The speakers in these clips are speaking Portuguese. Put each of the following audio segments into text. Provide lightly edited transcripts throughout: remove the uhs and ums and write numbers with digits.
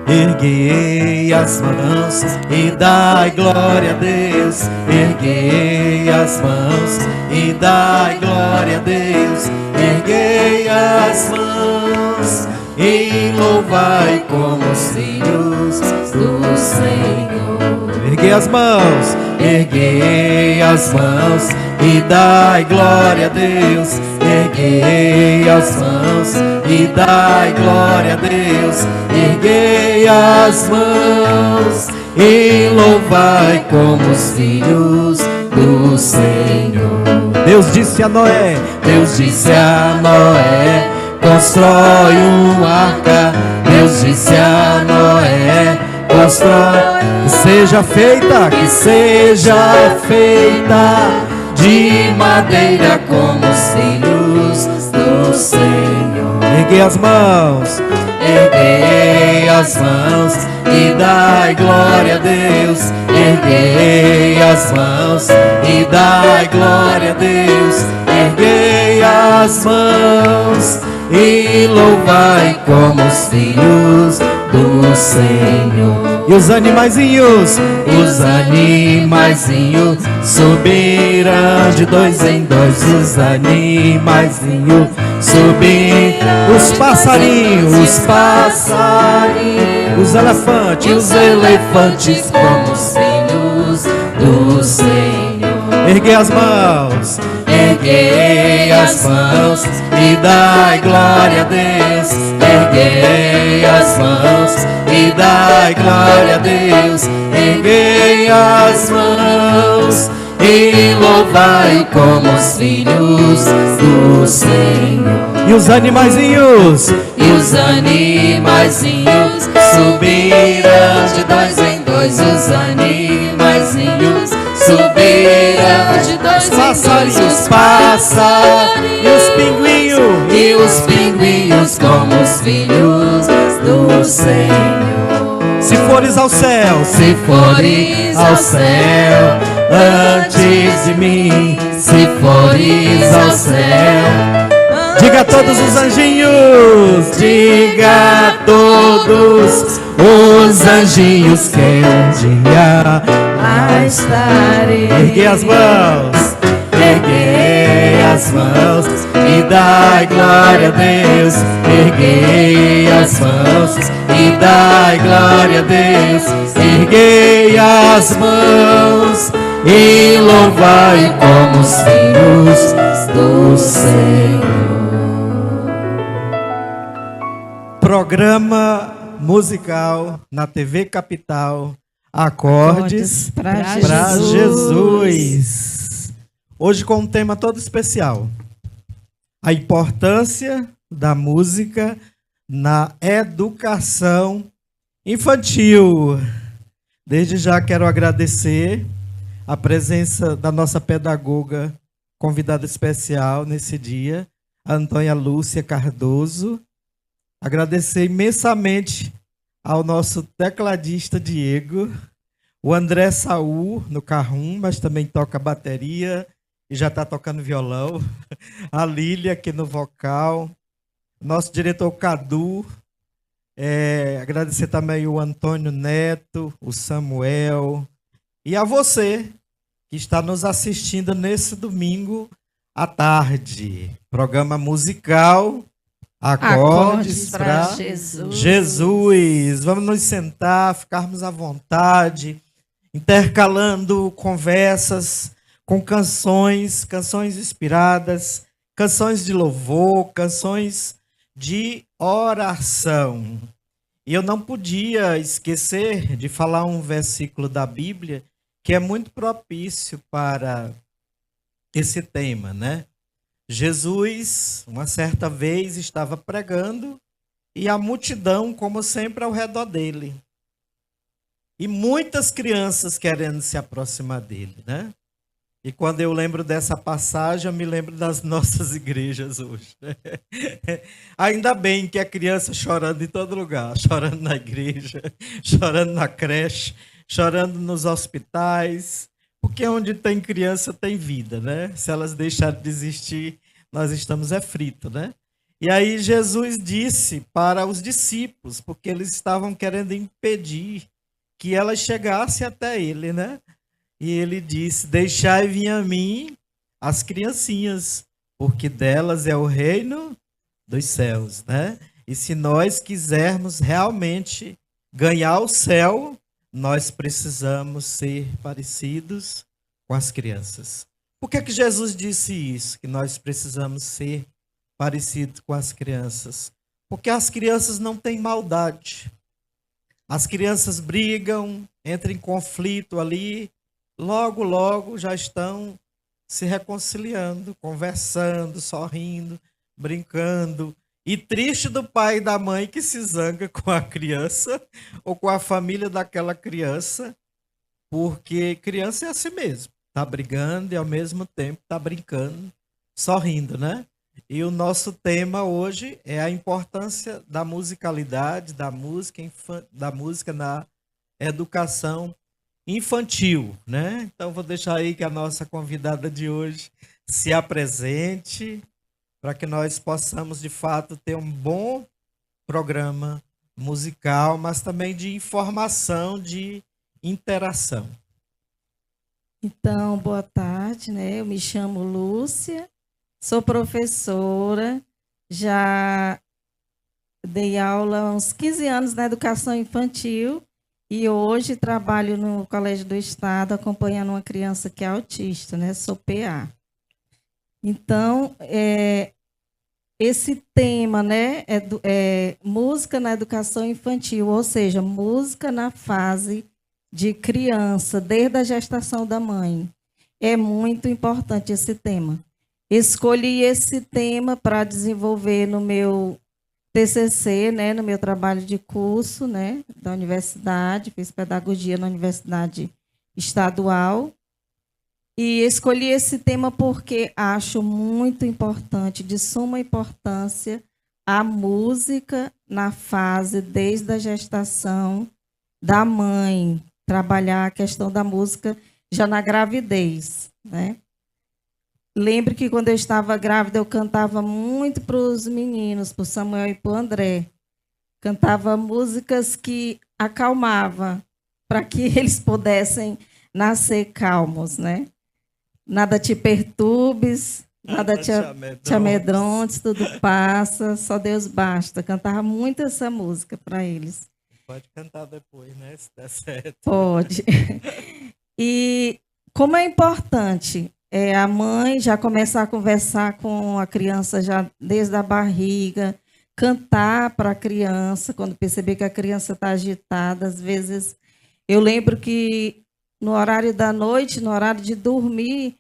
Erguei as mãos e dai glória a Deus. Erguei as mãos e dai glória a Deus. Erguei as mãos e louvai como os filhos do Senhor. Erguei as mãos e dai glória a Deus. Erguei as mãos e dai glória a Deus. Erguei as mãos e louvai como os filhos do Senhor. Deus disse a Noé, constrói uma arca. Deus disse a Noé, constrói, que seja feita de madeira como os filhos do Senhor. Erguei as mãos e dai glória a Deus. Erguei as mãos e dai glória a Deus. Erguei as mãos e louvai como os filhos do Senhor. E os animaizinhos subirão de dois em dois. Os animaizinhos subirão. Os passarinhos, os elefantes como os filhos do Senhor. Erguei as mãos e dai glória a Deus. Erguei as mãos e dai glória a Deus. Erguei as mãos e louvai como os filhos do Senhor. E os animaizinhos subirão de dois em dois. Os animaizinhos subirão de dois em dois. Os passarinhos e os pinguinhos como os filhos do Senhor. Se fores ao céu, antes de mim. Se fores ao céu, diga a todos os anjinhos, diga a todos os anjinhos que um dia lá estarei. Erguei as mãos e dai glória a Deus. Erguei as mãos e dai glória a Deus. Erguei as mãos e louvai como os filhos do Senhor. Programa musical na TV Capital, Acordes para Jesus. Hoje com um tema todo especial: a importância da música na educação infantil. Desde já quero agradecer a presença da nossa pedagoga convidada especial nesse dia, a Antônia Lúcia Cardoso. Agradecer imensamente ao nosso tecladista Diego, o André Saul no carrum, mas também toca bateria e já está tocando violão, a Lília aqui no vocal, nosso diretor Cadu, agradecer também o Antônio Neto, o Samuel, e a você que está nos assistindo nesse domingo à tarde. Programa musical Acordes para Jesus. Vamos nos sentar, ficarmos à vontade, intercalando conversas com canções inspiradas, canções de louvor, canções de oração. E eu não podia esquecer de falar um versículo da Bíblia que é muito propício para esse tema, né? Jesus, uma certa vez, estava pregando e a multidão, como sempre, ao redor dele. E muitas crianças querendo se aproximar dele, né? E quando eu lembro dessa passagem, eu me lembro das nossas igrejas hoje. Ainda bem que a criança chorando em todo lugar, chorando na igreja, chorando na creche, chorando nos hospitais, porque onde tem criança tem vida, né? Se elas deixarem de existir, nós estamos fritos, né? E aí Jesus disse para os discípulos, porque eles estavam querendo impedir que elas chegassem até ele, né? E ele disse: Deixai vir a mim as criancinhas, porque delas é o reino dos céus, né? E se nós quisermos realmente ganhar o céu, nós precisamos ser parecidos com as crianças. Por que Jesus disse isso? Que nós precisamos ser parecidos com as crianças? Porque as crianças não têm maldade. As crianças brigam, entram em conflito ali, logo, logo já estão se reconciliando, conversando, sorrindo, brincando. E triste do pai e da mãe que se zanga com a criança ou com a família daquela criança, porque criança é assim mesmo, tá brigando e ao mesmo tempo tá brincando, sorrindo, né? E o nosso tema hoje é a importância da musicalidade, da música na educação infantil, né? Então vou deixar aí que a nossa convidada de hoje se apresente para que nós possamos de fato ter um bom programa musical, mas também de informação, de interação. Então, boa tarde, né? Eu me chamo Lúcia, sou professora, já dei aula há uns 15 anos na educação infantil e hoje trabalho no Colégio do Estado acompanhando uma criança que é autista, né? Sou PA. Então, esse tema, né, é música na educação infantil, ou seja, música na fase de criança, desde a gestação da mãe. É muito importante esse tema. Escolhi esse tema para desenvolver no meu TCC, né, no meu trabalho de curso, né, da universidade, fiz pedagogia na Universidade Estadual. E escolhi esse tema porque acho muito importante, de suma importância, a música na fase desde a gestação da mãe, trabalhar a questão da música já na gravidez, né? Lembro que quando eu estava grávida, eu cantava muito para os meninos, para o Samuel e para o André. Cantava músicas que acalmavam, para que eles pudessem nascer calmos, né? Nada te perturbes, nada te amedrontes, tudo passa, só Deus basta. Cantava muito essa música para eles. Pode cantar depois, né? Se der certo. Pode. E como é importante a mãe já começar a conversar com a criança já desde a barriga, cantar para a criança, quando perceber que a criança está agitada. Às vezes, eu lembro que no horário da noite, no horário de dormir,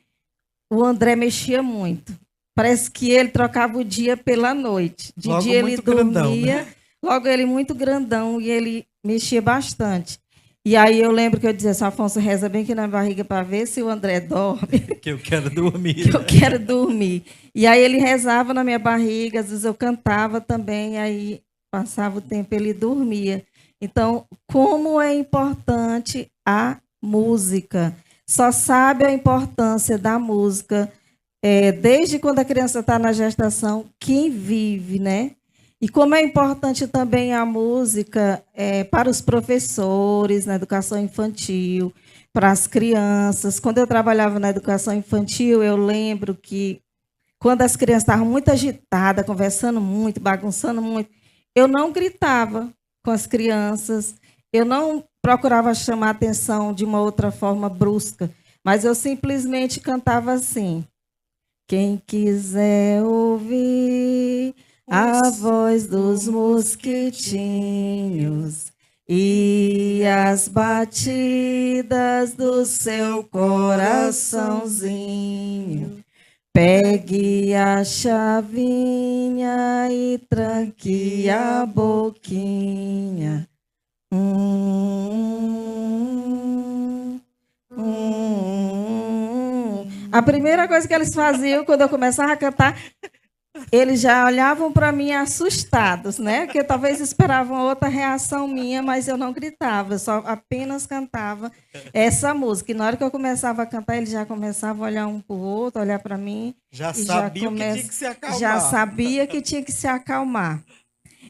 o André mexia muito. Parece que ele trocava o dia pela noite. De logo dia ele dormia, grandão, né? Logo ele muito grandão e ele mexia bastante. E aí eu lembro que eu dizia assim, Afonso, reza bem aqui na barriga para ver se o André dorme. Que eu quero dormir. Que eu quero dormir. E aí ele rezava na minha barriga, às vezes eu cantava também, aí passava o tempo ele dormia. Então, como é importante a música. Só sabe a importância da música desde quando a criança está na gestação, quem vive, né? E como é importante também a música para os professores na educação infantil, para as crianças. Quando eu trabalhava na educação infantil, eu lembro que quando as crianças estavam muito agitadas, conversando muito, bagunçando muito, eu não gritava com as crianças, eu não procurava chamar a atenção de uma outra forma brusca, mas eu simplesmente cantava assim: quem quiser ouvir a voz dos mosquitinhos e as batidas do seu coraçãozinho, pegue a chavinha e tranque a boquinha. A primeira coisa que eles faziam quando eu começava a cantar, eles já olhavam para mim assustados, né? Porque talvez esperavam outra reação minha, mas eu não gritava, eu só apenas cantava essa música. E na hora que eu começava a cantar, eles já começavam a olhar um para o outro, olhar para mim. Já sabia que tinha que se acalmar. Já sabia que tinha que se acalmar.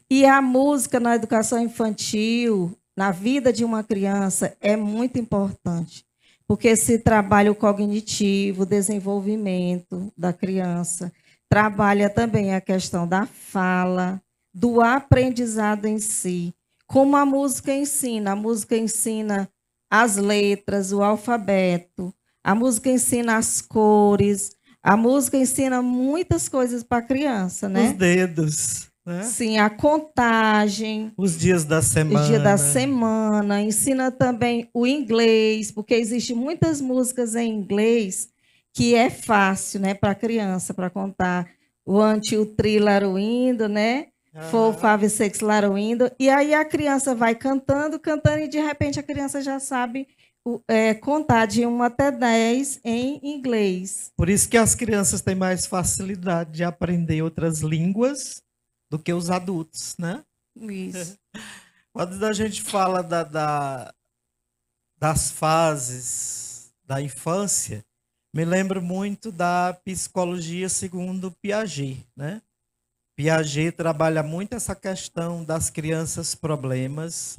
E a música na educação infantil, na vida de uma criança, é muito importante, porque se trabalha o cognitivo, o desenvolvimento da criança, trabalha também a questão da fala, do aprendizado em si. Como a música ensina as letras, o alfabeto, a música ensina as cores, a música ensina muitas coisas para a criança, né? Os dedos. Né? Sim, a contagem. Os dias da semana. Os dias da semana. Ensina também o inglês, porque existem muitas músicas em inglês que é fácil, né, para a criança, para contar. One, two, three, laruindo, né? Four, five, six, laruindo. E aí a criança vai cantando, e de repente a criança já sabe contar de 1 até 10 em inglês. Por isso que as crianças têm mais facilidade de aprender outras línguas do que os adultos, né? Isso. Quando a gente fala das fases da infância, me lembro muito da psicologia segundo Piaget, né? Piaget trabalha muito essa questão das crianças problemas.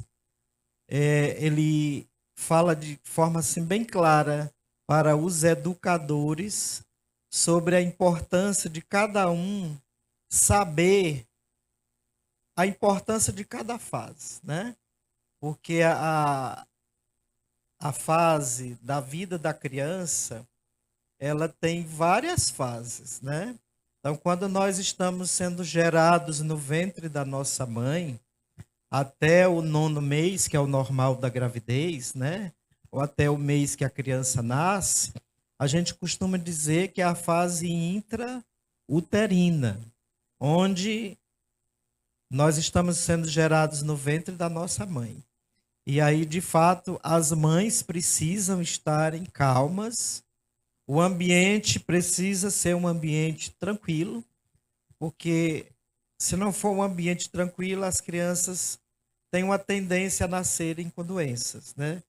Ele fala de forma assim bem clara para os educadores sobre a importância de cada um saber a importância de cada fase, né? Porque a fase da vida da criança, ela tem várias fases, né? Então, quando nós estamos sendo gerados no ventre da nossa mãe, até o 9º mês, que é o normal da gravidez, né? Ou até o mês que a criança nasce, a gente costuma dizer que é a fase intrauterina, onde nós estamos sendo gerados no ventre da nossa mãe. E aí, de fato, as mães precisam estarem calmas, o ambiente precisa ser um ambiente tranquilo, porque se não for um ambiente tranquilo, as crianças têm uma tendência a nascerem com doenças, né?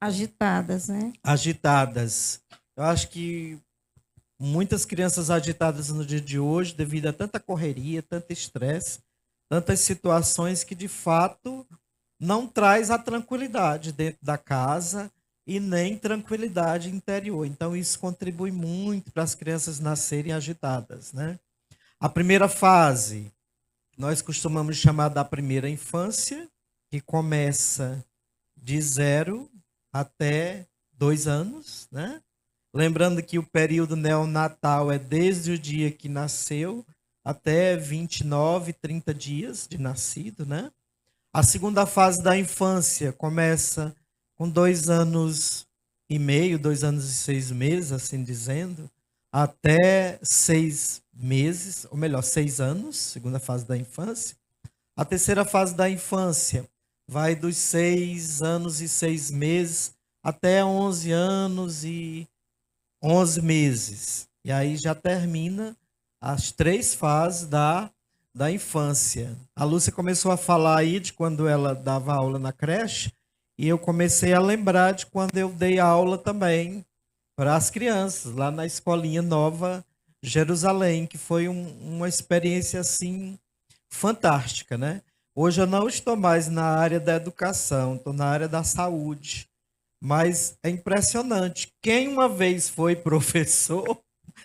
Agitadas, né? Agitadas. Eu acho que muitas crianças agitadas no dia de hoje, devido a tanta correria, tanto estresse, tantas situações que, de fato, não traz a tranquilidade dentro da casa e nem tranquilidade interior. Então, isso contribui muito para as crianças nascerem agitadas, né? A primeira fase, nós costumamos chamar da primeira infância, que começa de 0 até 2 anos, né? Lembrando que o período neonatal é desde o dia que nasceu até 29, 30 dias de nascido, né? A segunda fase da infância começa com 2 anos e meio, 2 anos e 6 meses, assim dizendo, até 6 meses, ou melhor, 6 anos, segunda fase da infância. A terceira fase da infância vai dos 6 anos e 6 meses até 11 anos e 11 meses. E aí já termina as 3 fases da infância. A Lúcia começou a falar aí de quando ela dava aula na creche, e eu comecei a lembrar de quando eu dei aula também para as crianças, lá na Escolinha Nova Jerusalém, que foi uma experiência assim fantástica, né? Hoje eu não estou mais na área da educação, estou na área da saúde, mas é impressionante. Quem uma vez foi professor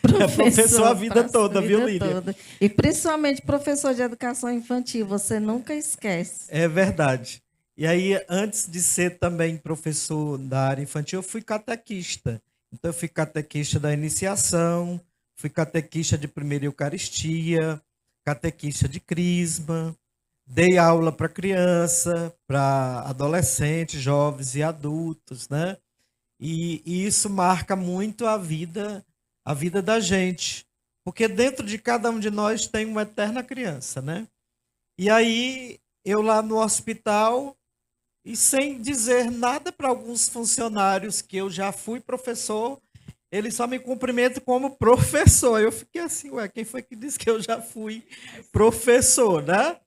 é professor a vida toda, viu, Lídia? Toda. E principalmente professor de educação infantil, você nunca esquece. É verdade. E aí, antes de ser também professor da área infantil, eu fui catequista. Então, eu fui catequista da iniciação, fui catequista de primeira Eucaristia, catequista de crisma, dei aula para criança, para adolescentes, jovens e adultos, né? E isso marca muito a vida da gente, porque dentro de cada um de nós tem uma eterna criança, né? E aí, eu lá no hospital, e sem dizer nada para alguns funcionários que eu já fui professor, ele só me cumprimenta como professor. Eu fiquei assim, ué, quem foi que disse que eu já fui professor, né?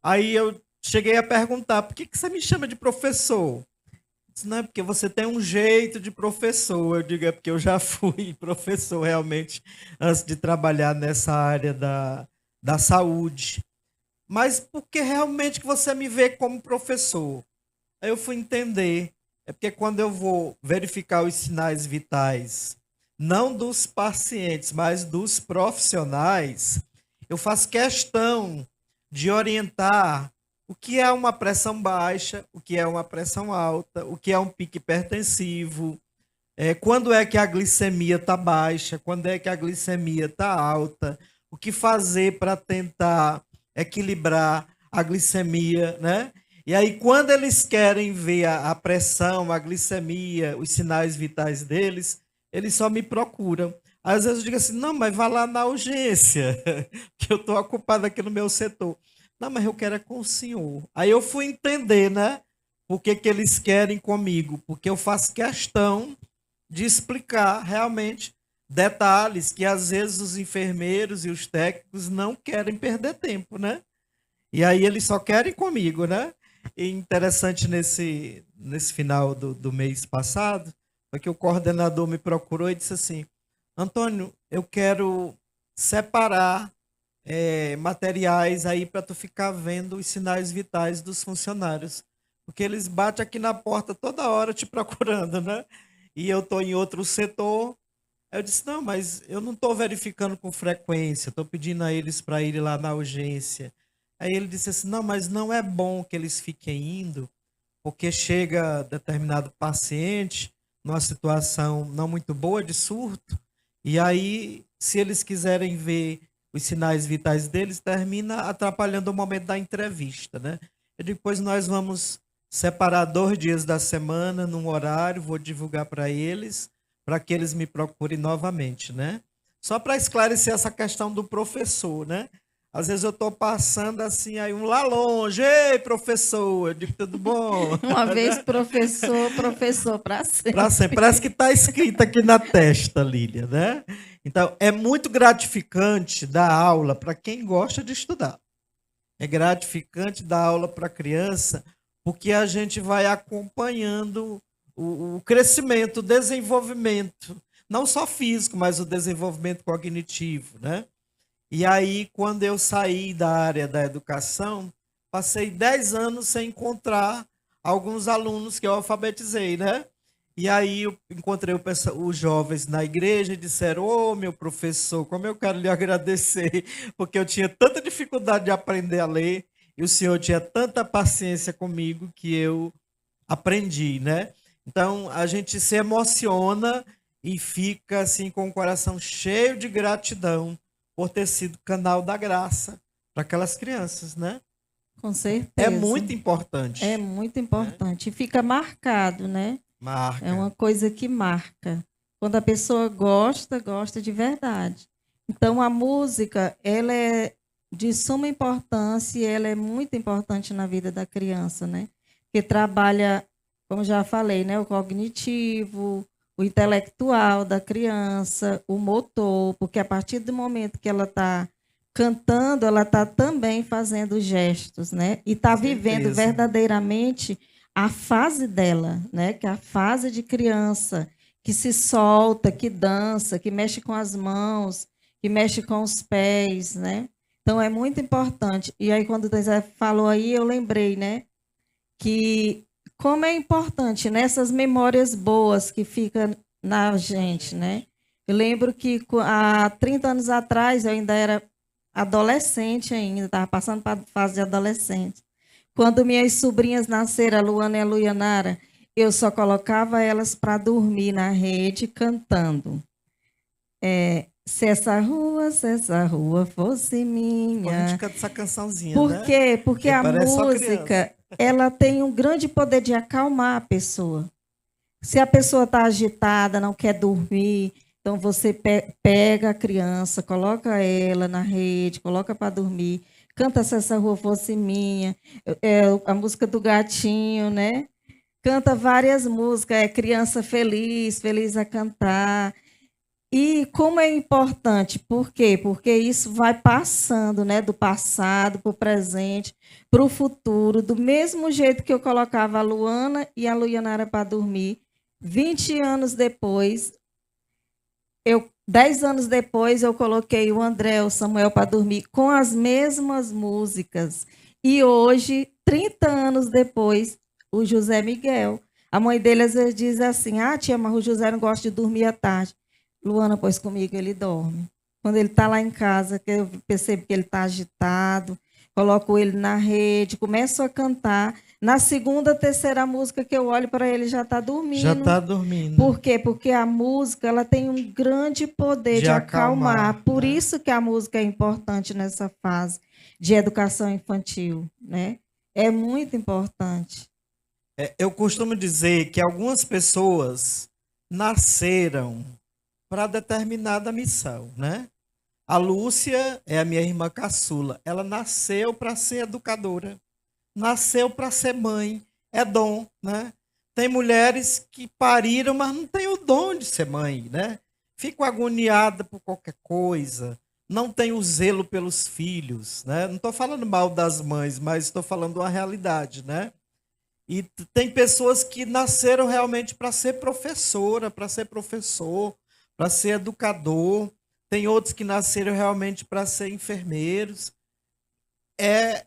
Aí eu cheguei a perguntar, por que que você me chama de professor? Disse, não, é porque você tem um jeito de professor. Eu digo, é porque eu já fui professor realmente antes de trabalhar nessa área da saúde. Mas por que realmente que você me vê como professor? Aí eu fui entender. É porque quando eu vou verificar os sinais vitais, não dos pacientes, mas dos profissionais, eu faço questão de orientar o que é uma pressão baixa, o que é uma pressão alta, o que é um pique hipertensivo, quando é que a glicemia está baixa, quando é que a glicemia está alta, o que fazer para tentar equilibrar a glicemia, né? E aí, quando eles querem ver a pressão, a glicemia, os sinais vitais deles, eles só me procuram. Às vezes eu digo assim, não, mas vá lá na urgência, que eu estou ocupado aqui no meu setor. Não, mas eu quero é com o senhor. Aí eu fui entender, né? Por que que eles querem comigo? Porque eu faço questão de explicar realmente detalhes que às vezes os enfermeiros e os técnicos não querem perder tempo, né? E aí eles só querem comigo, né? E interessante nesse final do mês passado, foi que o coordenador me procurou e disse assim, Antônio, eu quero separar materiais aí para tu ficar vendo os sinais vitais dos funcionários. Porque eles batem aqui na porta toda hora te procurando, né? E eu estou em outro setor. Aí eu disse, não, mas eu não estou verificando com frequência, estou pedindo a eles para irem lá na urgência. Aí ele disse assim, não, mas não é bom que eles fiquem indo, porque chega determinado paciente numa situação não muito boa de surto, e aí, se eles quiserem ver os sinais vitais deles, termina atrapalhando o momento da entrevista, né? Eu digo, pois nós vamos separar 2 dias da semana num horário, vou divulgar para que eles me procurem novamente, né? Só para esclarecer essa questão do professor, né? Às vezes eu estou passando assim, aí um lá longe, ei, professor, eu digo, tudo bom? Uma vez professor, professor para Para sempre. sempre. Parece que está escrito aqui na testa, Lília, né? Então, é muito gratificante dar aula para quem gosta de estudar. É gratificante dar aula para criança, porque a gente vai acompanhando o crescimento, o desenvolvimento, não só físico, mas o desenvolvimento cognitivo, né? E aí, quando eu saí da área da educação, passei 10 anos sem encontrar alguns alunos que eu alfabetizei, né? E aí eu encontrei os jovens na igreja e disseram, ô meu professor, como eu quero lhe agradecer, porque eu tinha tanta dificuldade de aprender a ler, e o senhor tinha tanta paciência comigo que eu aprendi, né? Então a gente se emociona e fica assim com o coração cheio de gratidão por ter sido canal da graça para aquelas crianças, né? Com É certeza. muito importante. É muito importante. E fica marcado, né? Marca. É uma coisa que marca. Quando a pessoa gosta, gosta de verdade. Então, a música, ela é de suma importância e ela é muito importante na vida da criança, né? Porque trabalha, como já falei, né? O cognitivo, o intelectual da criança, o motor, porque a partir do momento que ela está cantando, ela está também fazendo gestos, né? E está vivendo verdadeiramente a fase dela, né? Que é a fase de criança, que se solta, que dança, que mexe com as mãos, que mexe com os pés, né? Então é muito importante. E aí quando o Zé falou aí, eu lembrei, né? Que como é importante nessas memórias boas que ficam na gente, né? Eu lembro que há 30 anos atrás eu ainda era adolescente ainda, estava passando para a fase de adolescente. Quando minhas sobrinhas nasceram, a Luana e a Luianara, eu só colocava elas para dormir na rede cantando. Se essa rua fosse minha. A gente canta essa cançãozinha, Por né? quê? Porque a música, ela tem um grande poder de acalmar a pessoa. Se a pessoa está agitada, não quer dormir, então você pega a criança, coloca ela na rede, coloca para dormir, canta Se Essa Rua Fosse Minha, a música do gatinho, né? Canta várias músicas, criança feliz, feliz a cantar. E como é importante? Por quê? Porque isso vai passando, né, do passado para o presente, para o futuro, do mesmo jeito que eu colocava a Luana e a Luianara para dormir. 20 anos depois, 10 anos depois, eu coloquei o André, o Samuel para dormir com as mesmas músicas. E hoje, 30 anos depois, o José Miguel. A mãe dele às vezes diz assim: ah, tia, mas o José não gosta de dormir à tarde. Luana, pois comigo ele dorme. Quando ele está lá em casa, que eu percebo que ele está agitado, coloco ele na rede, começo a cantar. Na segunda, terceira música que eu olho para ele, já está dormindo. Já está dormindo. Por quê? Porque a música ela tem um grande poder de acalmar. Por isso que a música é importante nessa fase de educação infantil, né? É muito importante. Eu costumo dizer que algumas pessoas nasceram para determinada missão, né? A Lúcia é a minha irmã caçula. Ela nasceu para ser educadora. Nasceu para ser mãe. É dom, né? Tem mulheres que pariram, mas não têm o dom de ser mãe, né? Ficam agoniadas por qualquer coisa. Não tem o zelo pelos filhos, né? Não estou falando mal das mães, mas estou falando uma realidade, né? E tem pessoas que nasceram realmente para ser professora, para ser professor, para ser educador. Tem outros que nasceram realmente para ser enfermeiros. É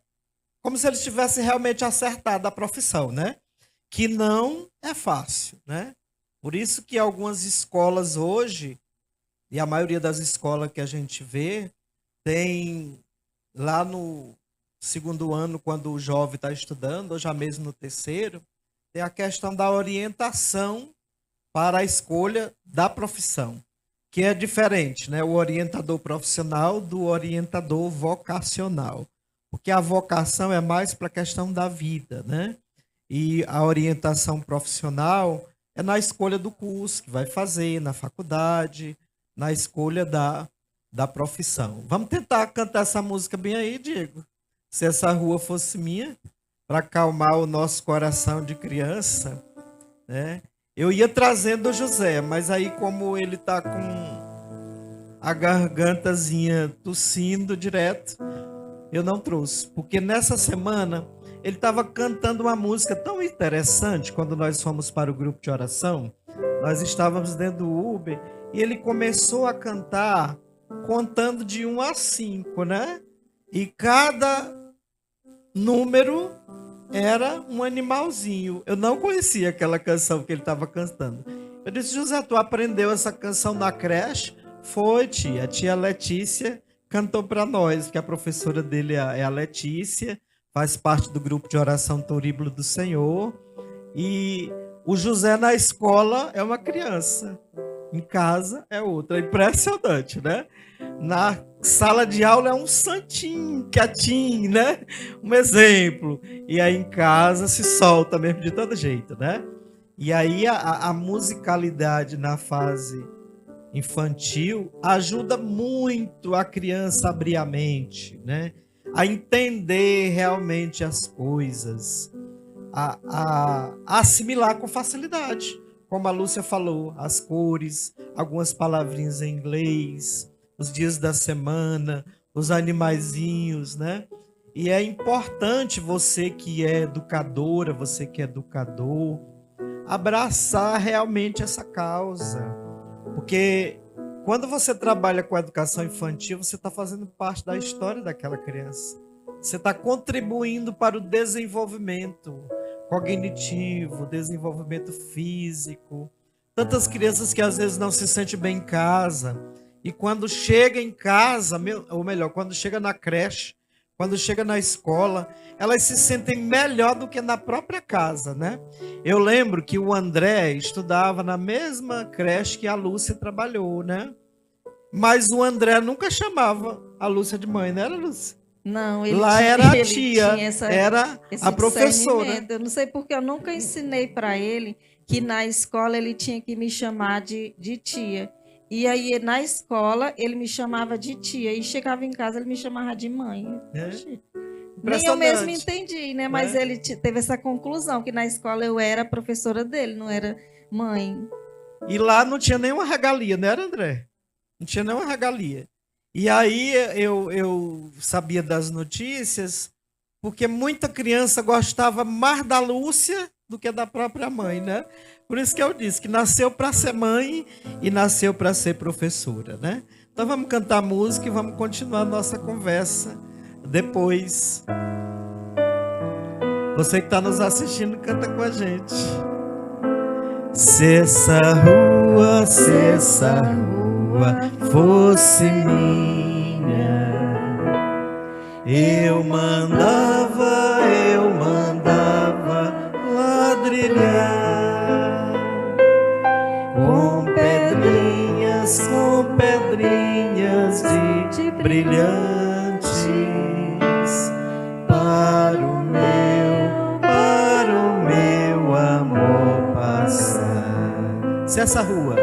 como se eles tivessem realmente acertado a profissão, né? Que não é fácil, né? Por isso que algumas escolas hoje, e a maioria das escolas que a gente vê, tem lá no segundo ano, quando o jovem está estudando, ou já mesmo no terceiro, tem a questão da orientação para a escolha da profissão, que é diferente, né? O orientador profissional do orientador vocacional. Porque a vocação é mais para a questão da vida, né? E a orientação profissional é na escolha do curso que vai fazer, na faculdade, na escolha da profissão. Vamos tentar cantar essa música bem aí, Diego? Se essa rua fosse minha, para acalmar o nosso coração de criança, né? Eu ia trazendo o José, mas aí como ele tá com a gargantazinha tossindo direto, eu não trouxe, porque nessa semana ele estava cantando uma música tão interessante. Quando nós fomos para o grupo de oração, nós estávamos dentro do Uber e ele começou a cantar contando de 1 a 5, né? E cada número era um animalzinho. Eu não conhecia aquela canção que ele estava cantando. Eu disse: José, tu aprendeu essa canção na creche? Foi, tia. A tia Letícia cantou para nós, que a professora dele é a Letícia, faz parte do grupo de oração Turíbulo do Senhor. E o José na escola é uma criança, em casa é outra. É impressionante, né? Na sala de aula é um santinho, quietinho, né? Um exemplo. E aí em casa se solta mesmo de todo jeito, né? E aí a musicalidade na fase infantil ajuda muito a criança a abrir a mente, né? A entender realmente as coisas, a assimilar com facilidade. Como a Lúcia falou, as cores, algumas palavrinhas em inglês, os dias da semana, os animaizinhos, né? E é importante você que é educadora, você que é educador, abraçar realmente essa causa. Porque quando você trabalha com a educação infantil, você está fazendo parte da história daquela criança. Você está contribuindo para o desenvolvimento cognitivo, desenvolvimento físico. Tantas crianças que às vezes não se sentem bem em casa. E quando chega em casa, ou melhor, quando chega na creche, quando chega na escola, elas se sentem melhor do que na própria casa, né? Eu lembro que o André estudava na mesma creche que a Lúcia trabalhou, né? Mas o André nunca chamava a Lúcia de mãe, não era, Lúcia? Não, lá era a tia, era a professora. Eu não sei porque eu nunca ensinei para ele que na escola ele tinha que me chamar de tia. E aí, na escola, ele me chamava de tia. E chegava em casa, ele me chamava de mãe. Nem eu mesmo entendi, né? Mas ele teve essa conclusão, que na escola eu era professora dele, não era mãe. E lá não tinha nenhuma regalia, não era, André? Não tinha nenhuma regalia. E aí eu sabia das notícias, porque muita criança gostava mais da Lúcia do que da própria mãe, né? Por isso que eu disse que nasceu para ser mãe e nasceu para ser professora, né? Então vamos cantar música e vamos continuar a nossa conversa depois. Você que está nos assistindo, canta com a gente. Se essa rua fosse minha, eu mandava ladrilhar com pedrinhas de brilhantes para o meu amor passar. Se essa rua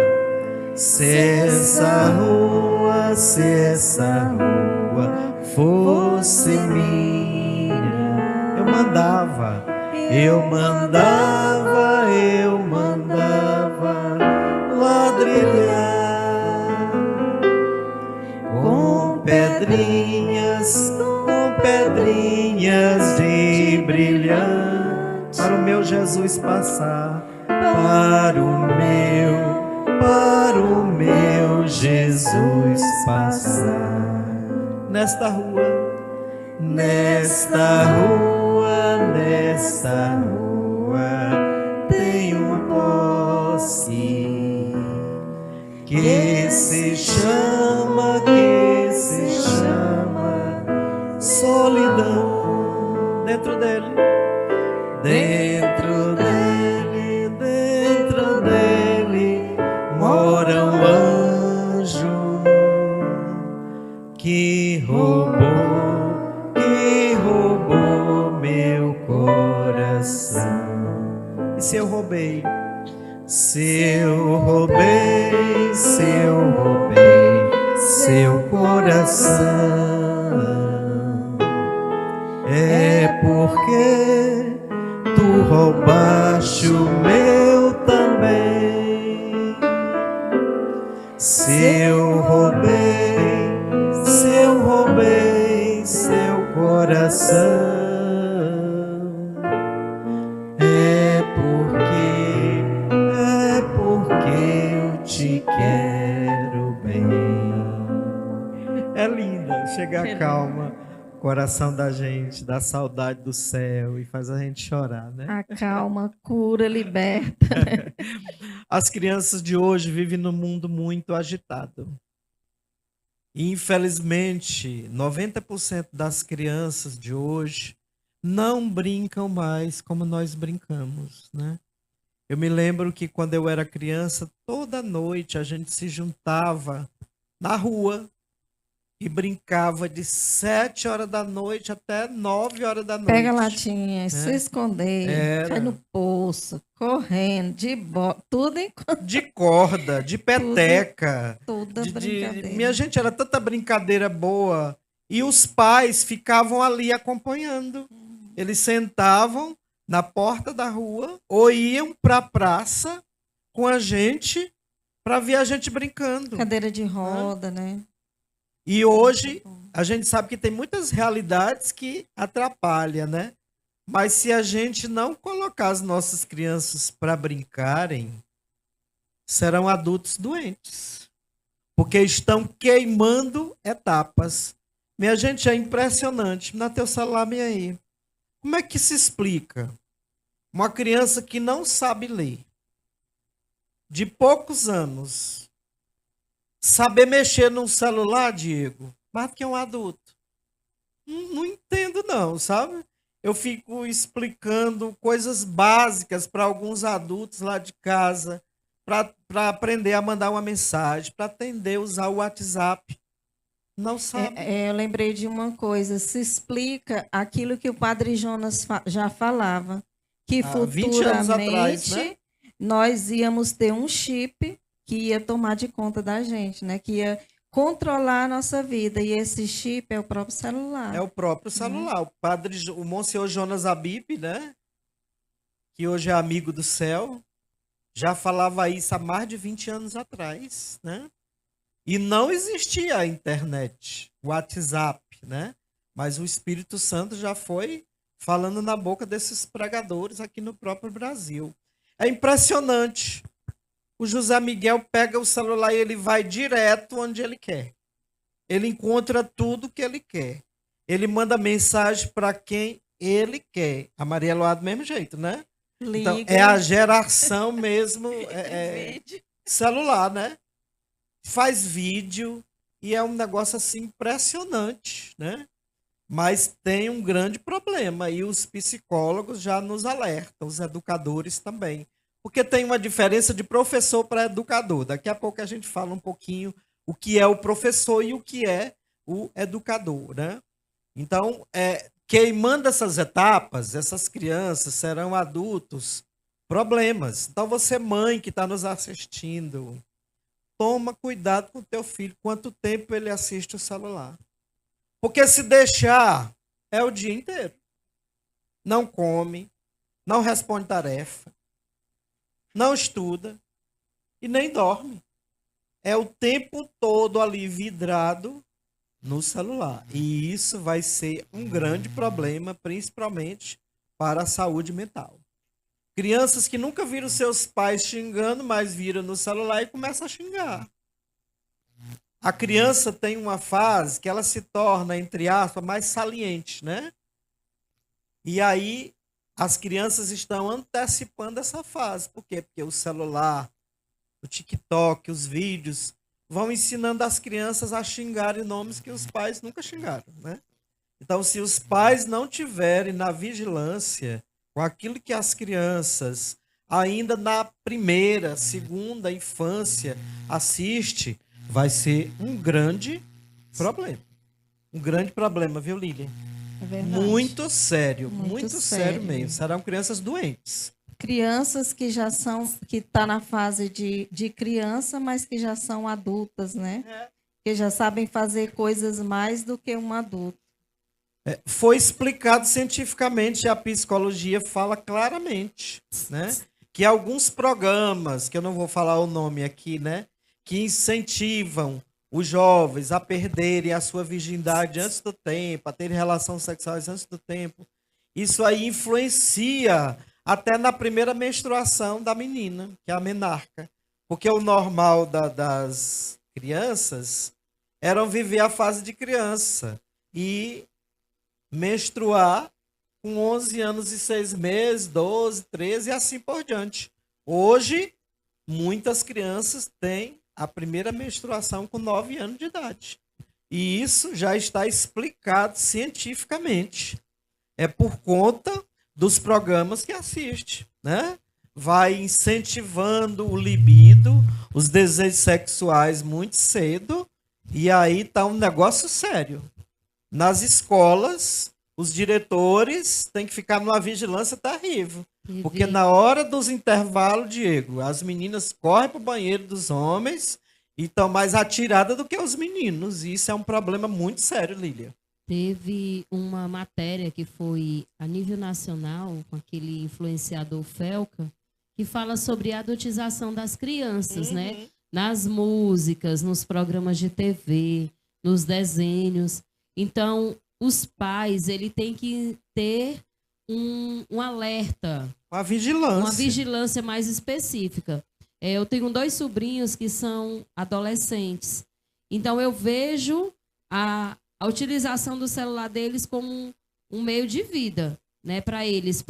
fosse minha, eu mandava ladrilhar com pedrinhas de brilhantes para o meu Jesus passar, para o meu Jesus passar. Nesta rua tem um posse que se chama solidão. Dentro dele mora um anjo que roubou meu coração. E se eu roubei seu coração, é porque tu roubaste o meu também. Se eu roubei seu coração, é porque eu te quero bem. É linda, chega a calma o coração da gente, dá saudade do céu e faz a gente chorar, né? Acalma, cura, liberta. As crianças de hoje vivem num mundo muito agitado. E, infelizmente, 90% das crianças de hoje não brincam mais como nós brincamos, né? Eu me lembro que quando eu era criança, toda noite a gente se juntava na rua e brincava de 7 horas da noite até 9 horas da noite. Pega latinha, se esconder, cai no poço, correndo, tudo enquanto... De corda, de peteca. Toda brincadeira. Minha gente, era tanta brincadeira boa. E os pais ficavam ali acompanhando. Eles sentavam na porta da rua ou iam para a praça com a gente para ver a gente brincando. Cadeira de roda, né? E hoje a gente sabe que tem muitas realidades que atrapalham, né? Mas se a gente não colocar as nossas crianças para brincarem, serão adultos doentes. Porque estão queimando etapas. Minha gente, é impressionante. Na teu celular, minha aí. Como é que se explica uma criança que não sabe ler, de poucos anos, saber mexer num celular, Diego, mais do que um adulto? Não entendo não, sabe? Eu fico explicando coisas básicas para alguns adultos lá de casa, para aprender a mandar uma mensagem, para aprender a usar o WhatsApp. Não sabe. Eu lembrei de uma coisa, se explica aquilo que o Padre Jonas já falava, que 20 anos atrás, né? Nós íamos ter um chip que ia tomar de conta da gente, né? Que ia controlar a nossa vida. E esse chip é o próprio celular. É o próprio celular. O Monsenhor Jonas Abib, né? Que hoje é amigo do céu, já falava isso há mais de 20 anos atrás, né? E não existia a internet, o WhatsApp, né? Mas o Espírito Santo já foi falando na boca desses pregadores aqui no próprio Brasil. É impressionante. O José Miguel pega o celular e ele vai direto onde ele quer. Ele encontra tudo que ele quer. Ele manda mensagem para quem ele quer. A Maria Eloá do mesmo jeito, né? Liga. Então, é a geração mesmo celular, né? Faz vídeo e é um negócio assim impressionante, né? Mas tem um grande problema e os psicólogos já nos alertam, os educadores também. Porque tem uma diferença de professor para educador. Daqui a pouco a gente fala um pouquinho o que é o professor e o que é o educador, né? Então, queimando essas etapas, essas crianças serão adultos problemas. Então, você mãe que está nos assistindo, toma cuidado com o teu filho, quanto tempo ele assiste o celular. Porque se deixar, é o dia inteiro. Não come, não responde tarefa, não estuda e nem dorme. É o tempo todo ali vidrado no celular. E isso vai ser um grande problema, principalmente para a saúde mental. Crianças que nunca viram seus pais xingando, mas viram no celular e começam a xingar. A criança tem uma fase que ela se torna, entre aspas, mais saliente, né? E aí as crianças estão antecipando essa fase. Por quê? Porque o celular, o TikTok, os vídeos vão ensinando as crianças a xingarem nomes que os pais nunca xingaram, né? Então, se os pais não tiverem na vigilância com aquilo que as crianças, ainda na primeira, segunda infância, assiste, vai ser um grande problema. Um grande problema, viu, Lilian? É verdade. Muito sério, muito sério mesmo. Serão crianças doentes. Crianças que já são, que estão na fase de criança, mas que já são adultas, né? Que já sabem fazer coisas mais do que um adulto. Foi explicado cientificamente, a psicologia fala claramente, né? Que alguns programas, que eu não vou falar o nome aqui, né? Que incentivam os jovens a perderem a sua virgindade antes do tempo, a terem relações sexuais antes do tempo. Isso aí influencia até na primeira menstruação da menina, que é a menarca. Porque o normal das crianças era viver a fase de criança e menstruar com 11 anos e 6 meses, 12, 13 e assim por diante. Hoje, muitas crianças têm a primeira menstruação com 9 anos de idade. E isso já está explicado cientificamente. É por conta dos programas que assiste, né? Vai incentivando o libido, os desejos sexuais muito cedo, e aí tá um negócio sério. Nas escolas, os diretores têm que ficar numa vigilância terrível. Porque na hora dos intervalos, Diego, as meninas correm para o banheiro dos homens e estão mais atiradas do que os meninos. E isso é um problema muito sério, Lília. Teve uma matéria que foi a nível nacional, com aquele influenciador Felca, que fala sobre a adultização das crianças, né? Nas músicas, nos programas de TV, nos desenhos. Então, os pais, ele tem que ter um alerta. Uma vigilância. Uma vigilância mais específica. Eu tenho 2 sobrinhos que são adolescentes. Então, eu vejo a utilização do celular deles como um meio de vida, né? Para eles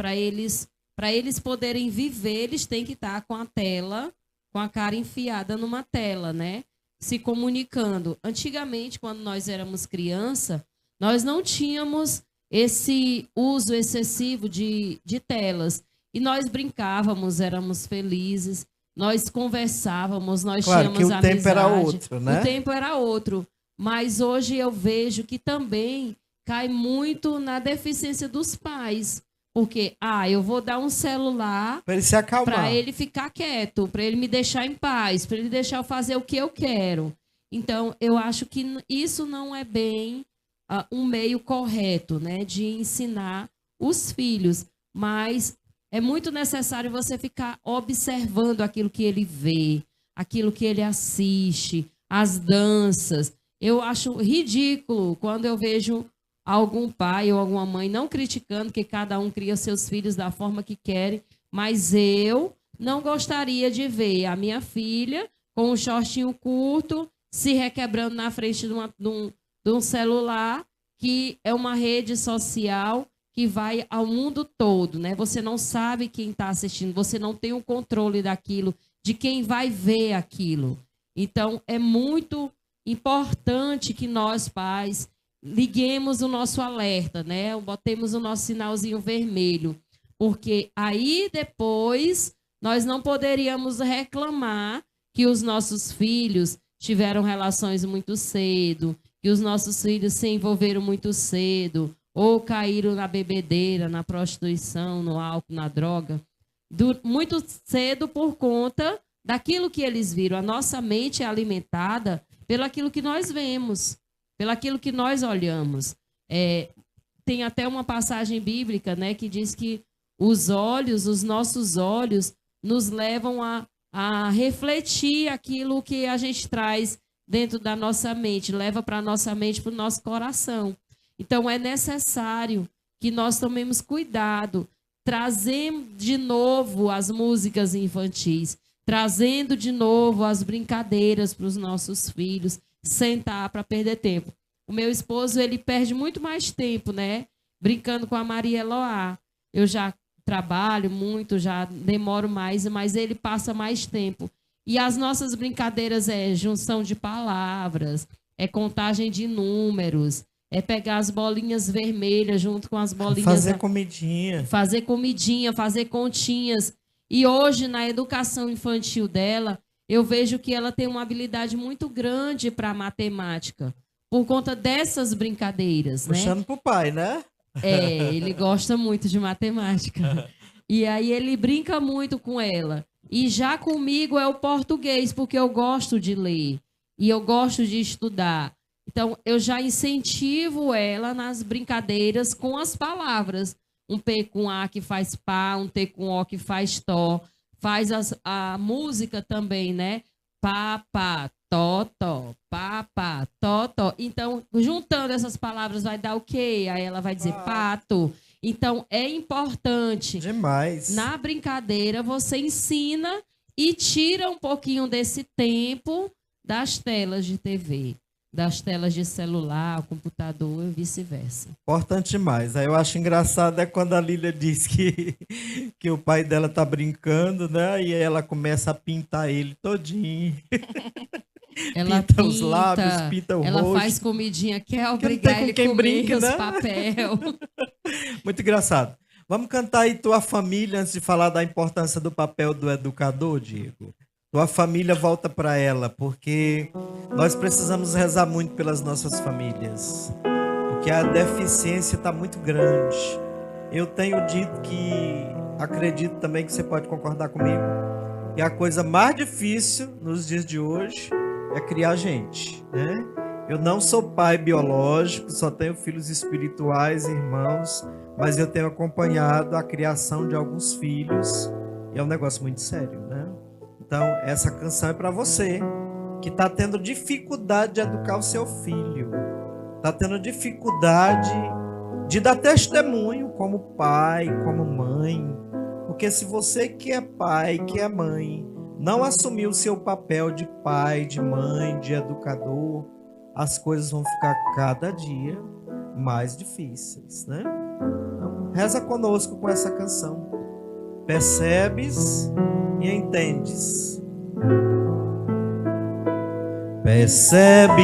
poderem viver, eles têm que estar com a tela, com a cara enfiada numa tela, né? Se comunicando. Antigamente, quando nós éramos criança, nós não tínhamos esse uso excessivo de telas. E nós brincávamos, éramos felizes, nós conversávamos, nós tínhamos amizade. Claro que o tempo era outro, né? O tempo era outro. Mas hoje eu vejo que também cai muito na deficiência dos pais. Porque, eu vou dar um celular para ele se acalmar, para ele ficar quieto, para ele me deixar em paz, para ele deixar eu fazer o que eu quero. Então, eu acho que isso não é bem um meio correto, né, de ensinar os filhos. Mas é muito necessário você ficar observando aquilo que ele vê, aquilo que ele assiste, as danças. Eu acho ridículo quando eu vejo algum pai ou alguma mãe não criticando que cada um cria seus filhos da forma que querem, mas eu não gostaria de ver a minha filha com um shortinho curto se requebrando na frente de um celular, que é uma rede social que vai ao mundo todo, né? Você não sabe quem está assistindo, você não tem o controle daquilo, de quem vai ver aquilo. Então, é muito importante que nós, pais, liguemos o nosso alerta, né? Botemos o nosso sinalzinho vermelho, porque aí depois nós não poderíamos reclamar que os nossos filhos tiveram relações muito cedo, que os nossos filhos se envolveram muito cedo, ou caíram na bebedeira, na prostituição, no álcool, na droga, muito cedo por conta daquilo que eles viram. A nossa mente é alimentada pelo aquilo que nós vemos, pelo aquilo que nós olhamos. Tem até uma passagem bíblica, né, que diz que os olhos, os nossos olhos, nos levam a refletir aquilo que a gente traz dentro da nossa mente, leva para a nossa mente, para o nosso coração. Então, é necessário que nós tomemos cuidado, trazendo de novo as músicas infantis, trazendo de novo as brincadeiras para os nossos filhos, sentar para perder tempo. O meu esposo, ele perde muito mais tempo, né, brincando com a Maria Eloá. Eu já trabalho muito, já demoro mais, mas ele passa mais tempo. E as nossas brincadeiras é junção de palavras, é contagem de números, é pegar as bolinhas vermelhas junto com as bolinhas... Fazer comidinha. Fazer comidinha, fazer continhas. E hoje, na educação infantil dela, eu vejo que ela tem uma habilidade muito grande para matemática, por conta dessas brincadeiras, né? Puxando pro pai, né? Ele gosta muito de matemática. E aí ele brinca muito com ela. E já comigo é o português, porque eu gosto de ler e eu gosto de estudar. Então, eu já incentivo ela nas brincadeiras com as palavras. Um P com A que faz pá, um T com O que faz tó. Faz a música também, né? Pá, pá, tó, tó, pá, pá, tó, tó. Então, juntando essas palavras vai dar o quê? Aí ela vai dizer pato. Então, é importante. Demais. Na brincadeira, você ensina e tira um pouquinho desse tempo das telas de TV, das telas de celular, computador e vice-versa. Importante demais. Aí eu acho engraçado quando a Lília diz que o pai dela tá brincando, né? E ela começa a pintar ele todinho. Ela pinta os lábios, pinta o ela rosto. Faz comidinha, quer obrigar ele a comer brinca, os papel. Muito engraçado. Vamos cantar aí Tua Família antes de falar da importância do papel do educador, Diego. Tua família, volta para ela, porque nós precisamos rezar muito pelas nossas famílias, porque a deficiência está muito grande. Eu tenho dito que, acredito também que você pode concordar comigo, que a coisa mais difícil nos dias de hoje é criar gente, né? Eu não sou pai biológico, só tenho filhos espirituais, irmãos, mas eu tenho acompanhado a criação de alguns filhos e é um negócio muito sério, né? Então, essa canção é para você que está tendo dificuldade de educar o seu filho, está tendo dificuldade de dar testemunho como pai, como mãe, porque se você que é pai, que é mãe, não assumir o seu papel de pai, de mãe, de educador, as coisas vão ficar cada dia mais difíceis, né? Então, reza conosco com essa canção. Percebes e entendes. Percebes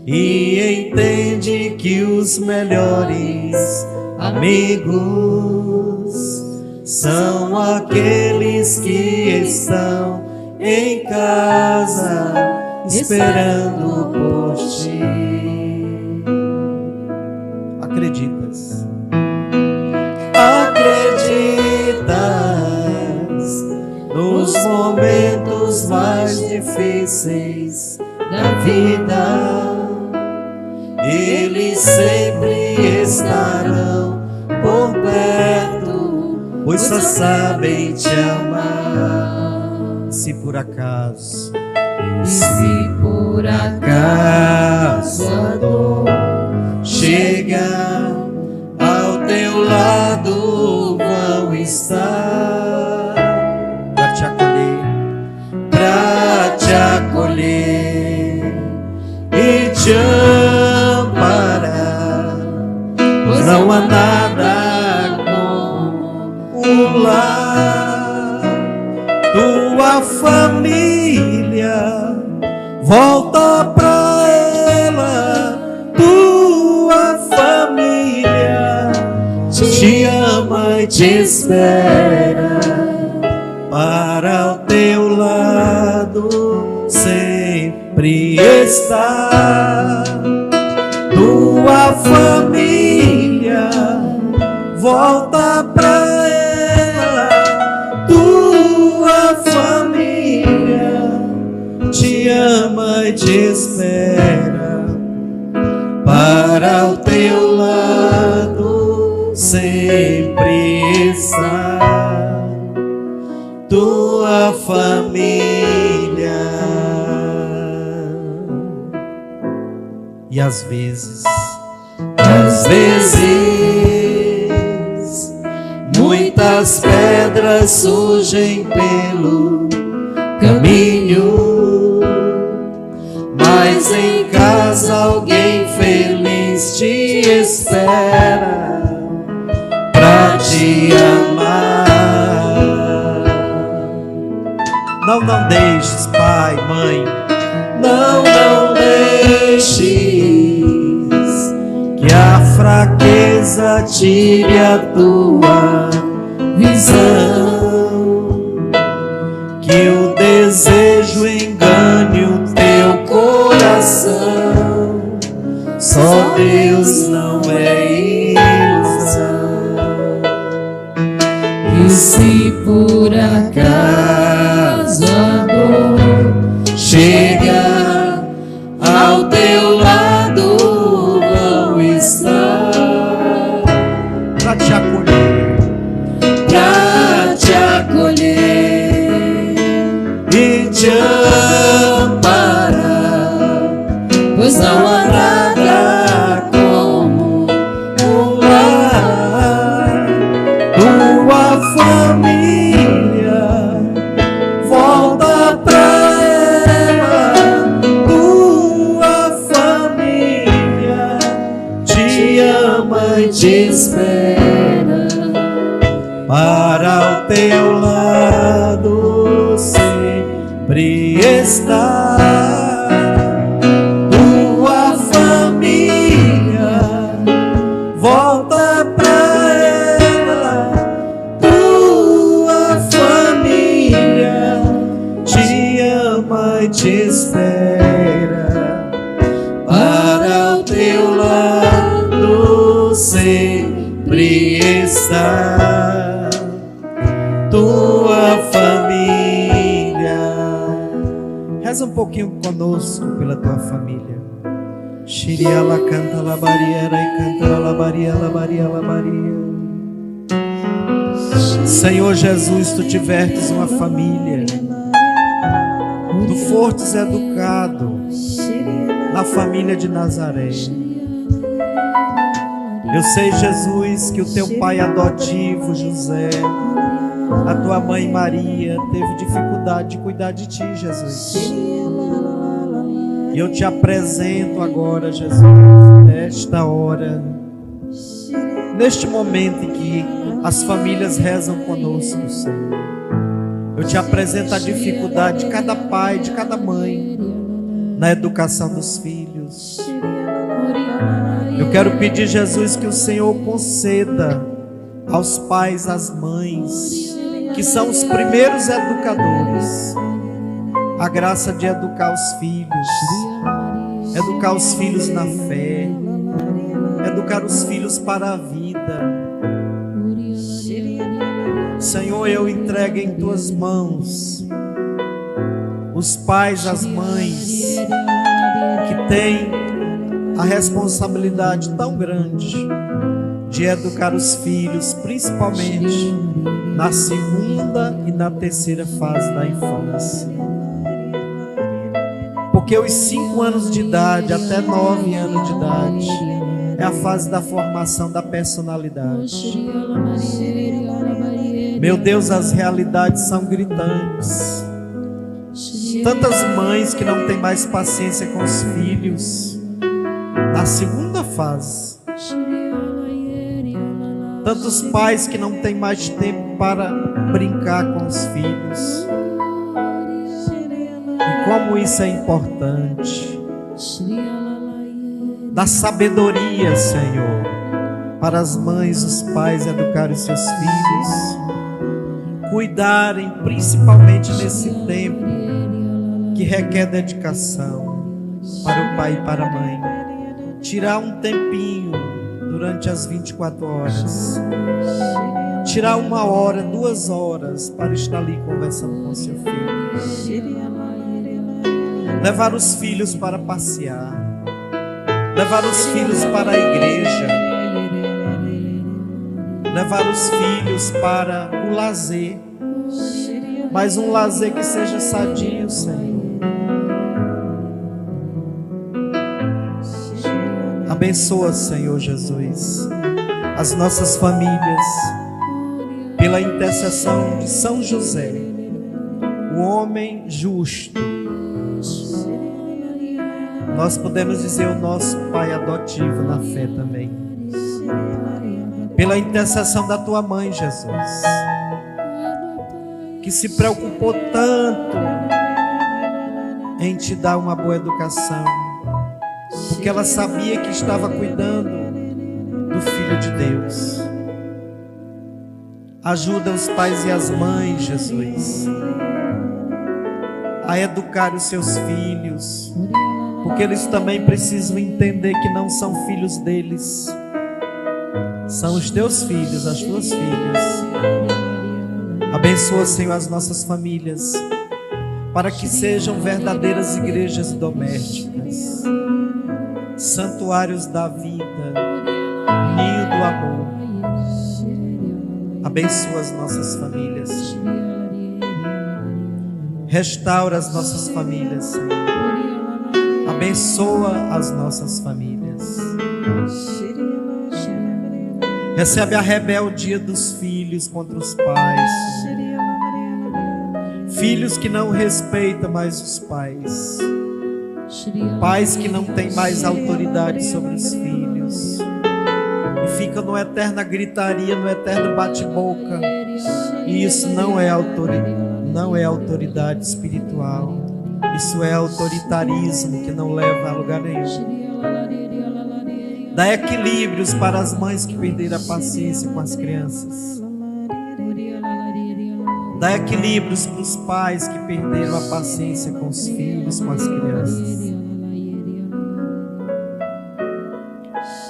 e entende que os melhores amigos são aqueles que estão em casa esperando por ti. Acreditas? Acreditas nos momentos mais difíceis da vida? Eles sempre estarão por perto, pois só sabem te amar. Se por acaso E se por acaso a dor chega ao teu lado, vão estar para te acolher e te amparar, pois não há nada como um lar. Tua família, volta pra ela. Tua família te ama e te espera, para o teu lado sempre está. Tua família, volta pra ela. Tua família te ama e te espera, para o teu lado sempre está. Tua família. E às vezes, muitas pedras surgem pelo caminho, mas em casa alguém feliz te espera pra te amar. Não deixes, pai, mãe, não deixes que a fraqueza tire a tua visão, que o desejo engane o teu coração. Só Deus não é ilusão. E se por acaso a dor chega ao teu lado, vão estar pra te acolher e te amparar, pois não há nada como um lar. Tua família, volta pra ela. Tua família te ama e te espera, para o teu lado sempre está. Tua família, volta pra ela. Tua família te ama e te espera, para o teu lado sempre está. Tua família. Reza um pouquinho conosco pela tua família. Shiriala canta labariera e canta labaria, labaria, labaria. Senhor Jesus, tu tivertes uma família, tu fortes educado na família de Nazaré. Eu sei, Jesus, que o teu pai adotivo, José, a tua mãe Maria, teve dificuldade de cuidar de ti, Jesus. E eu te apresento agora, Jesus, nesta hora, neste momento em que as famílias rezam conosco, Senhor. Eu te apresento a dificuldade de cada pai, de cada mãe, na educação dos filhos. Eu quero pedir, Jesus, que o Senhor conceda aos pais, às mães, que são os primeiros educadores, a graça de educar os filhos na fé, educar os filhos para a vida. Senhor, eu entrego em tuas mãos os pais, as mães que têm a responsabilidade tão grande de educar os filhos, principalmente na segunda e na terceira fase da infância. Porque os 5 anos de idade até 9 anos de idade é a fase da formação da personalidade. Meu Deus, as realidades são gritantes. Tantas mães que não têm mais paciência com os filhos na segunda fase. Tantos pais que não têm mais tempo para brincar com os filhos. E como isso é importante. Da sabedoria, Senhor, para as mães, os pais educarem os seus filhos, cuidarem principalmente nesse tempo que requer dedicação para o pai e para a mãe. Tirar um tempinho durante as 24 horas. Tirar 1 hora, 2 horas para estar ali conversando com seu filho. Levar os filhos para passear. Levar os filhos para a igreja. Levar os filhos para o lazer. Mas um lazer que seja sadio, Senhor. Abençoa, Senhor Jesus, as nossas famílias, pela intercessão de São José, o homem justo. Nós podemos dizer o nosso pai adotivo na fé também. Pela intercessão da tua mãe, Jesus, que se preocupou tanto em te dar uma boa educação, porque ela sabia que estava cuidando do Filho de Deus. Ajuda os pais e as mães, Jesus, a educar os seus filhos, porque eles também precisam entender que não são filhos deles, são os teus filhos, as tuas filhas. Abençoa, Senhor, as nossas famílias, para que sejam verdadeiras igrejas domésticas, santuários da vida, ninho do amor. Abençoa as nossas famílias. Restaura as nossas famílias, Senhor. Abençoa as nossas famílias. Recebe a rebeldia dos filhos contra os pais. Filhos que não respeitam mais os pais. Pais que não têm mais autoridade sobre os filhos. E ficam no eterna gritaria, no eterno bate-boca. E isso não é autoridade espiritual. Isso é autoritarismo que não leva a lugar nenhum. Dá equilíbrios para as mães que perderam a paciência com as crianças. Dá equilíbrios para os pais que perderam a paciência com os filhos, com as crianças.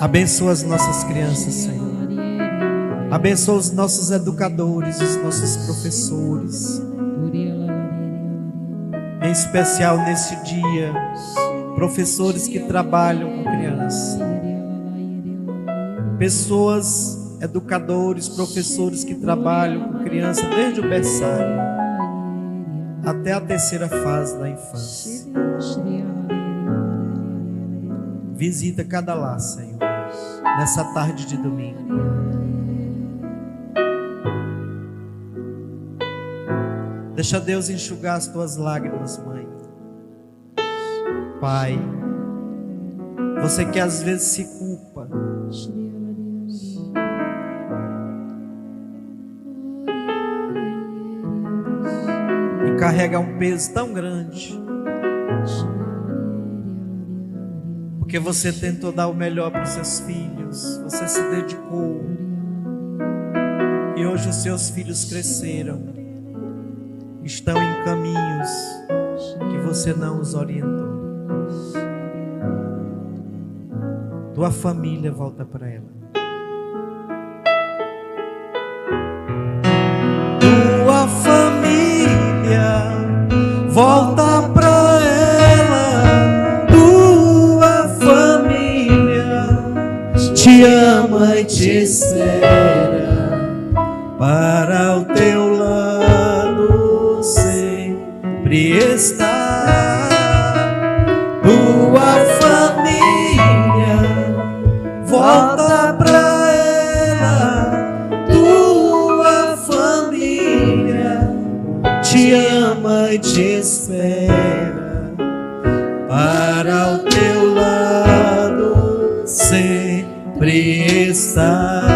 Abençoa as nossas crianças, Senhor. Abençoa os nossos educadores, os nossos professores. Em especial nesse dia, professores que trabalham com crianças. Pessoas, educadores, professores que trabalham com criança desde o berçário até a 3ª fase da infância. Visita cada lar, Senhor, nessa tarde de domingo. Deixa Deus enxugar as tuas lágrimas, mãe. Pai, você que às vezes se culpa, e carrega um peso tão grande, porque você tentou dar o melhor para os seus filhos, você se dedicou, e hoje os seus filhos cresceram, estão em caminhos que você não os orientou. Tua família volta para ela. Tua família volta para ela. Tua família te ama e te espera para o teu lado sempre estar. para o teu lado sempre está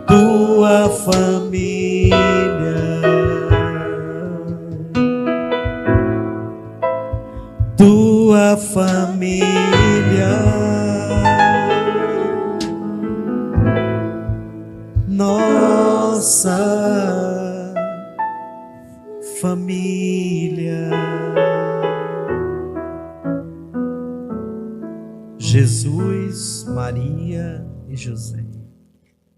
tua família, tua família, nossa família. Jesus, Maria e José.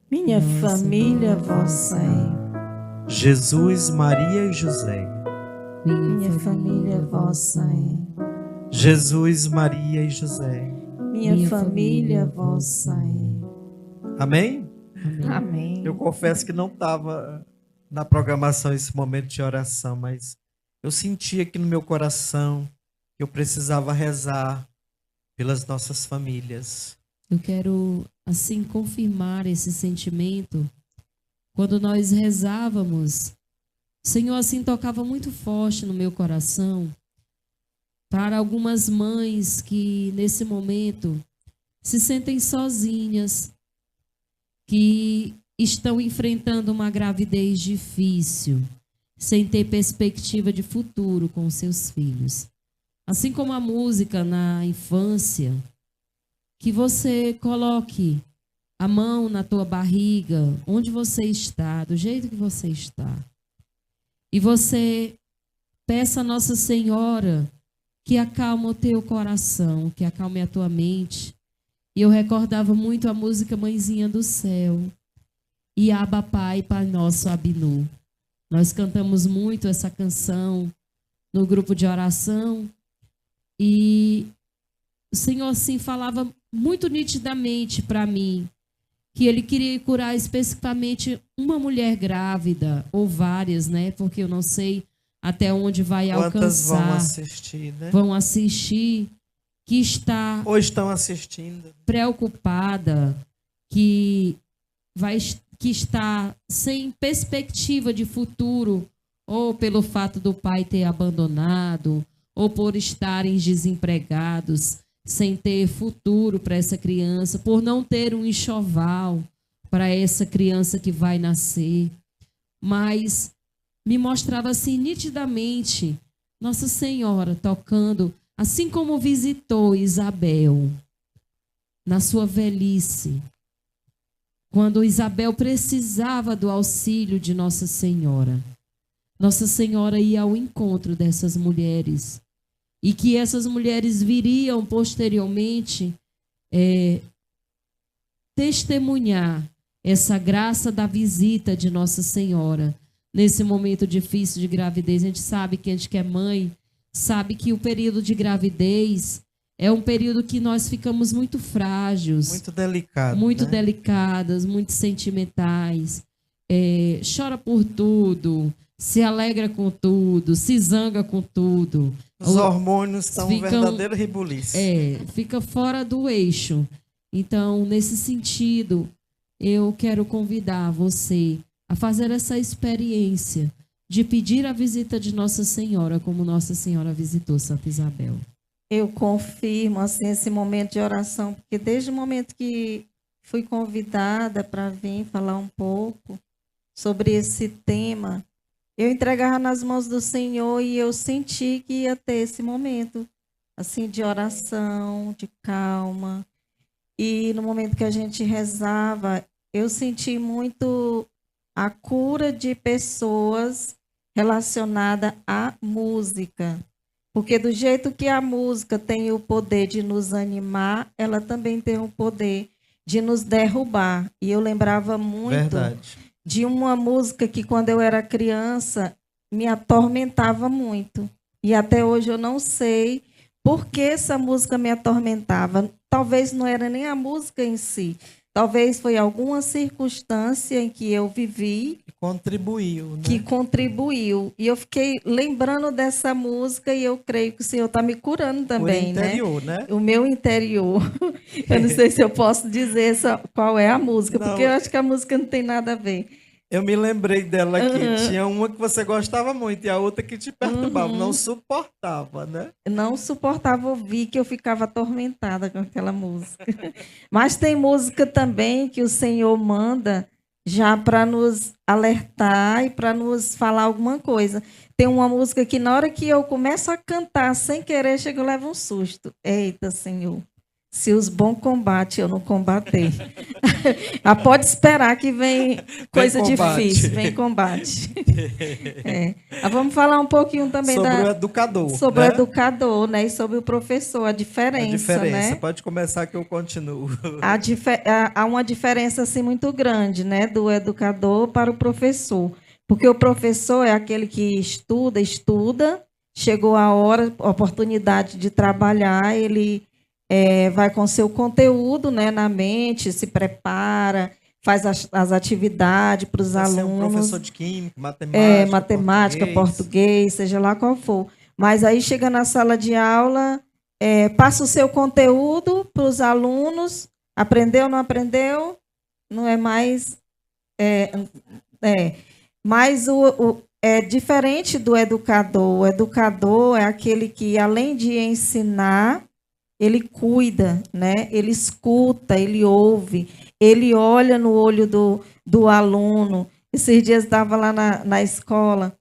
Minha família, vossa é. Jesus, Maria e José. Minha família, vossa é. Jesus, Maria e José. Minha família, vossa é. Amém? Amém. Eu confesso que não estava na programação esse momento de oração, mas eu senti aqui no meu coração que eu precisava rezar pelas nossas famílias. Eu quero, assim, confirmar esse sentimento. Quando nós rezávamos, o Senhor, assim, tocava muito forte no meu coração para algumas mães que, nesse momento, se sentem sozinhas, que estão enfrentando uma gravidez difícil, sem ter perspectiva de futuro com seus filhos. Assim como a música na infância, que você coloque a mão na tua barriga, onde você está, do jeito que você está. E você peça a Nossa Senhora que acalme o teu coração, que acalme a tua mente. E eu recordava muito a música Mãezinha do Céu e Abba Pai, Pai Nosso Abinu. Nós cantamos muito essa canção no grupo de oração e o Senhor assim falava muito nitidamente para mim que Ele queria curar especificamente uma mulher grávida, ou várias, né? Porque eu não sei até onde vai Quantas alcançar. vão assistir, né? Vão assistir, que está Ou estão assistindo. preocupada, que está sem perspectiva de futuro, ou pelo fato do pai ter abandonado, ou por estarem desempregados, sem ter futuro para essa criança, por não ter um enxoval para essa criança que vai nascer. Mas me mostrava assim nitidamente Nossa Senhora tocando, assim como visitou Isabel na sua velhice, quando Isabel precisava do auxílio de Nossa Senhora. Nossa Senhora ia ao encontro dessas mulheres e que essas mulheres viriam posteriormente testemunhar essa graça da visita de Nossa Senhora nesse momento difícil de gravidez. A gente sabe que a gente que é mãe sabe que o período de gravidez é um período que nós ficamos muito frágeis, Muito delicado. muito né? delicadas, muito sentimentais, chora por tudo, se alegra com tudo, se zanga com tudo. Os hormônios estão um ficam- verdadeiro rebuliço. Fica fora do eixo. Então, nesse sentido, eu quero convidar você a fazer essa experiência de pedir a visita de Nossa Senhora, como Nossa Senhora visitou Santa Isabel. Eu confirmo assim, esse momento de oração, porque desde o momento que fui convidada para vir falar um pouco sobre esse tema, eu entregava nas mãos do Senhor e eu senti que ia ter esse momento assim de oração, de calma. E no momento que a gente rezava, eu senti muito a cura de pessoas relacionada à música. Porque do jeito que a música tem o poder de nos animar, ela também tem o poder de nos derrubar. E eu lembrava muito Verdade. de uma música que, quando eu era criança, me atormentava muito. E até hoje eu não sei por que essa música me atormentava. Talvez não era nem a música em si. Talvez foi alguma circunstância em que eu vivi Contribuiu, né? que contribuiu. E eu fiquei lembrando dessa música e eu creio que o Senhor está me curando também, Por interior, né? O meu interior. Eu não sei se eu posso dizer qual é a música, Não. porque eu acho que a música não tem nada a ver. Eu me lembrei dela aqui. Tinha uma que você gostava muito e a outra que te perturbava, não suportava, né? Não suportava ouvir, que eu ficava atormentada com aquela música. Mas tem música também que o Senhor manda já para nos alertar e para nos falar alguma coisa. Tem uma música que na hora que eu começo a cantar, sem querer, chega eu levo um susto. Eita, Senhor, se os bons combatem, eu não combater. Pode esperar que vem coisa difícil, vem combate. Vamos falar um pouquinho também sobre o educador. Sobre né? o educador, né? E sobre o professor, a diferença. Né? Pode começar que eu continuo. Há uma diferença assim, muito grande, né? Do educador para o professor. Porque o professor é aquele que estuda, chegou a hora, a oportunidade de trabalhar, ele vai com seu conteúdo, né, na mente, se prepara, faz as atividades para os alunos. Um professor de química, matemática, português, seja lá qual for. Mas aí chega na sala de aula, passa o seu conteúdo para os alunos, aprendeu, não aprendeu, não é mais... Mas é diferente do educador. O educador é aquele que, além de ensinar, ele cuida, né? Ele escuta, ele ouve, ele olha no olho do aluno. Esses dias estava lá na escola,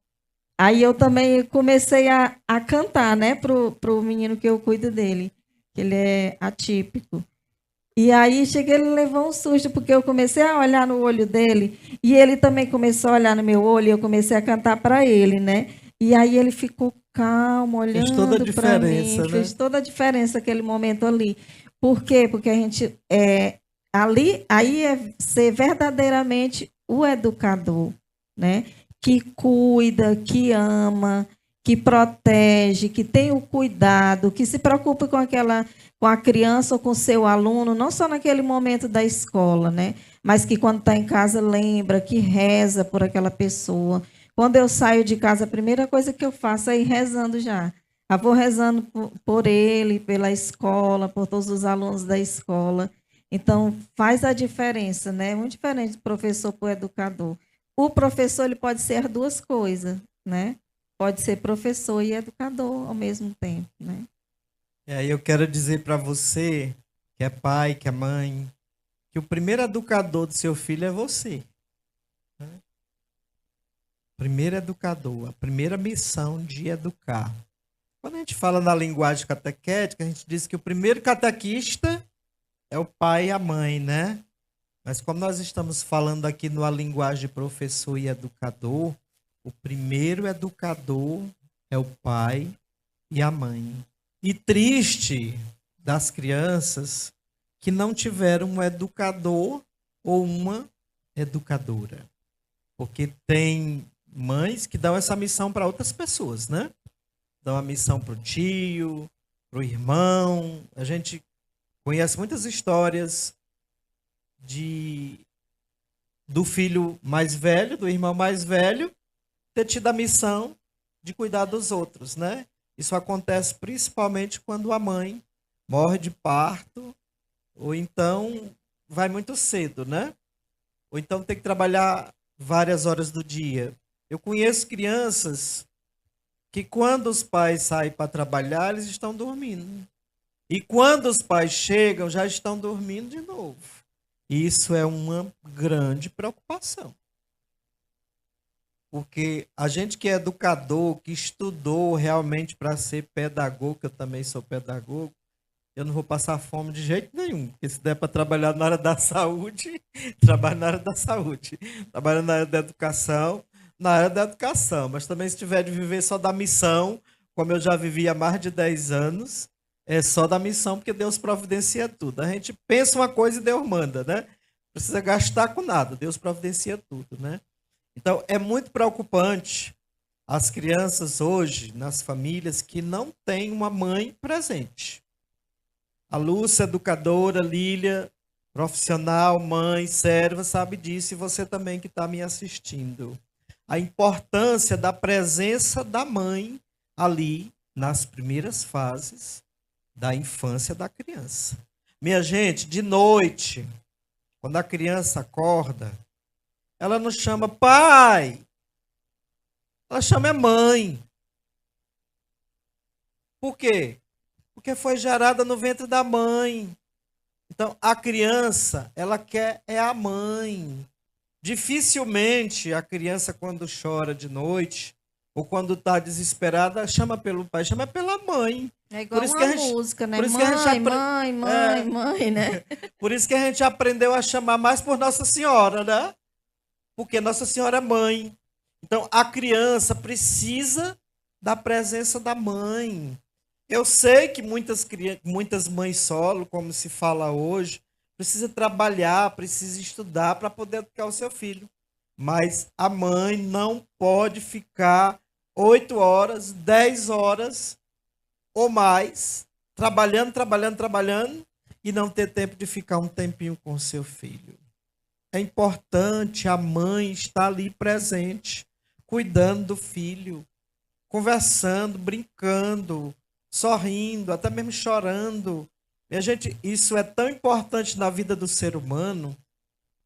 aí eu também comecei a cantar, né? Pro menino que eu cuido dele, que ele é atípico. E aí cheguei, ele levou um susto, porque eu comecei a olhar no olho dele, e ele também começou a olhar no meu olho, e eu comecei a cantar para ele, né? E aí ele ficou calmo, olhando para mim. Né? Fez toda a diferença aquele momento ali. Por quê? Porque a gente aí é ser verdadeiramente o educador, né? Que cuida, que ama, que protege, que tem o cuidado, que se preocupa com a criança ou com o seu aluno, não só naquele momento da escola, né? Mas que quando está em casa lembra, que reza por aquela pessoa. Quando eu saio de casa, a primeira coisa que eu faço é ir rezando já. Eu vou rezando por ele, pela escola, por todos os alunos da escola. Então, faz a diferença, né? É muito diferente do professor para o educador. O professor ele pode ser duas coisas, né? Pode ser professor e educador ao mesmo tempo, né? Eu quero dizer para você, que é pai, que é mãe, que o primeiro educador do seu filho é você. Né? Primeiro educador, a primeira missão de educar. Quando a gente fala na linguagem catequética, a gente diz que o primeiro catequista é o pai e a mãe, né? Mas como nós estamos falando aqui numa linguagem de professor e educador, o primeiro educador é o pai e a mãe. E triste das crianças que não tiveram um educador ou uma educadora. Porque tem mães que dão essa missão para outras pessoas, né? Dão a missão para o tio, para o irmão. A gente conhece muitas histórias do filho mais velho, do irmão mais velho, ter tido a missão de cuidar dos outros, né? Isso acontece principalmente quando a mãe morre de parto, ou então vai muito cedo, né? Ou então tem que trabalhar várias horas do dia. Eu conheço crianças que quando os pais saem para trabalhar, eles estão dormindo. E quando os pais chegam, já estão dormindo de novo. Isso é uma grande preocupação. Porque a gente que é educador, que estudou realmente para ser pedagogo, eu também sou pedagogo, eu não vou passar fome de jeito nenhum. Porque se der para trabalhar na área da saúde, trabalho na área da saúde. Trabalho na área da educação, na área da educação. Mas também se tiver de viver só da missão, como eu já vivi há mais de 10 anos, é só da missão, porque Deus providencia tudo. A gente pensa uma coisa e Deus manda, né? Não precisa gastar com nada, Deus providencia tudo, né? Então, é muito preocupante as crianças hoje, nas famílias, que não têm uma mãe presente. A Lúcia, educadora, Lília, profissional, mãe, serva, sabe disso, e você também que está me assistindo. A importância da presença da mãe ali, nas primeiras fases da infância da criança. Minha gente, de noite, quando a criança acorda, ela não chama pai, ela chama mãe. Por quê? Porque foi gerada no ventre da mãe. Então, a criança, ela quer é a mãe. Dificilmente a criança, quando chora de noite, ou quando está desesperada, chama pelo pai, chama pela mãe. É igual uma música, né? Mãe, né? Por isso que a gente aprendeu a chamar mais por Nossa Senhora, né? Porque Nossa Senhora é mãe. Então, a criança precisa da presença da mãe. Eu sei que muitas mães solo, como se fala hoje, precisa trabalhar, precisa estudar para poder educar o seu filho. Mas a mãe não pode ficar 8 horas, 10 horas ou mais trabalhando e não ter tempo de ficar um tempinho com o seu filho. É importante a mãe estar ali presente, cuidando do filho, conversando, brincando, sorrindo, até mesmo chorando. Minha gente, isso é tão importante na vida do ser humano,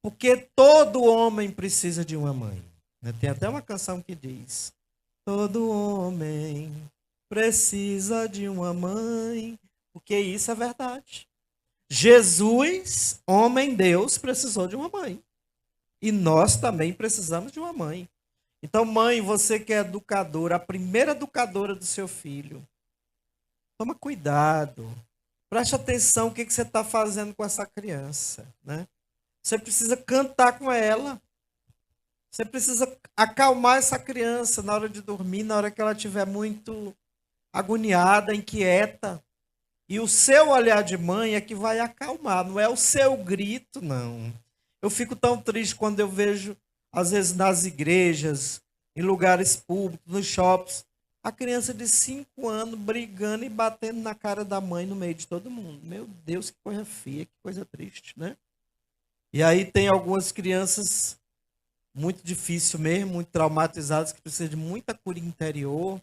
porque todo homem precisa de uma mãe. Tem até uma canção que diz: todo homem precisa de uma mãe, porque isso é verdade. Jesus, homem Deus, precisou de uma mãe. E nós também precisamos de uma mãe. Então, mãe, você que é educadora, a primeira educadora do seu filho, toma cuidado. Preste atenção no que você está fazendo com essa criança, né? Você precisa cantar com ela. Você precisa acalmar essa criança na hora de dormir, na hora que ela estiver muito agoniada, inquieta. E o seu olhar de mãe é que vai acalmar, não é o seu grito, não. Eu fico tão triste quando eu vejo, às vezes, nas igrejas, em lugares públicos, nos shoppings, a criança de 5 anos brigando e batendo na cara da mãe no meio de todo mundo. Meu Deus, que coisa feia, que coisa triste, né? E aí tem algumas crianças muito difíceis mesmo, muito traumatizadas, que precisam de muita cura interior.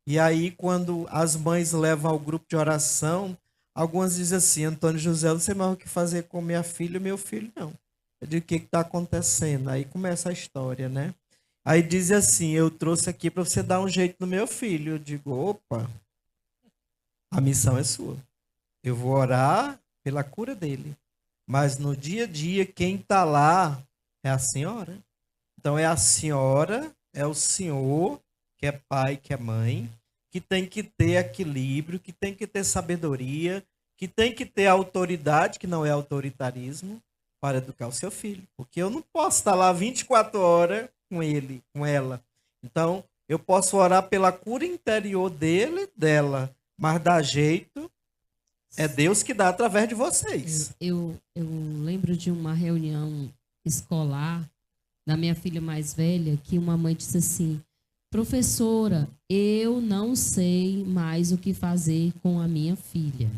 E aí, quando as mães levam ao grupo de oração, algumas dizem assim: Antônio José, não sei mais o que fazer com minha filha e meu filho, não. Eu digo: o que está acontecendo? Aí começa a história, né? Aí diz assim: eu trouxe aqui para você dar um jeito no meu filho. Eu digo: opa, a missão é sua. Eu vou orar pela cura dele. Mas no dia a dia, quem está lá é a senhora. Então é a senhora, é o senhor, que é pai, que é mãe, que tem que ter equilíbrio, que tem que ter sabedoria, que tem que ter autoridade, que não é autoritarismo, para educar o seu filho. Porque eu não posso estar lá 24 horas com ele, com ela. Então, eu posso orar pela cura interior dele, dela, mas dá jeito, é Deus que dá através de vocês. Eu lembro de uma reunião escolar da minha filha mais velha, que uma mãe disse assim: professora, eu não sei mais o que fazer com a minha filha.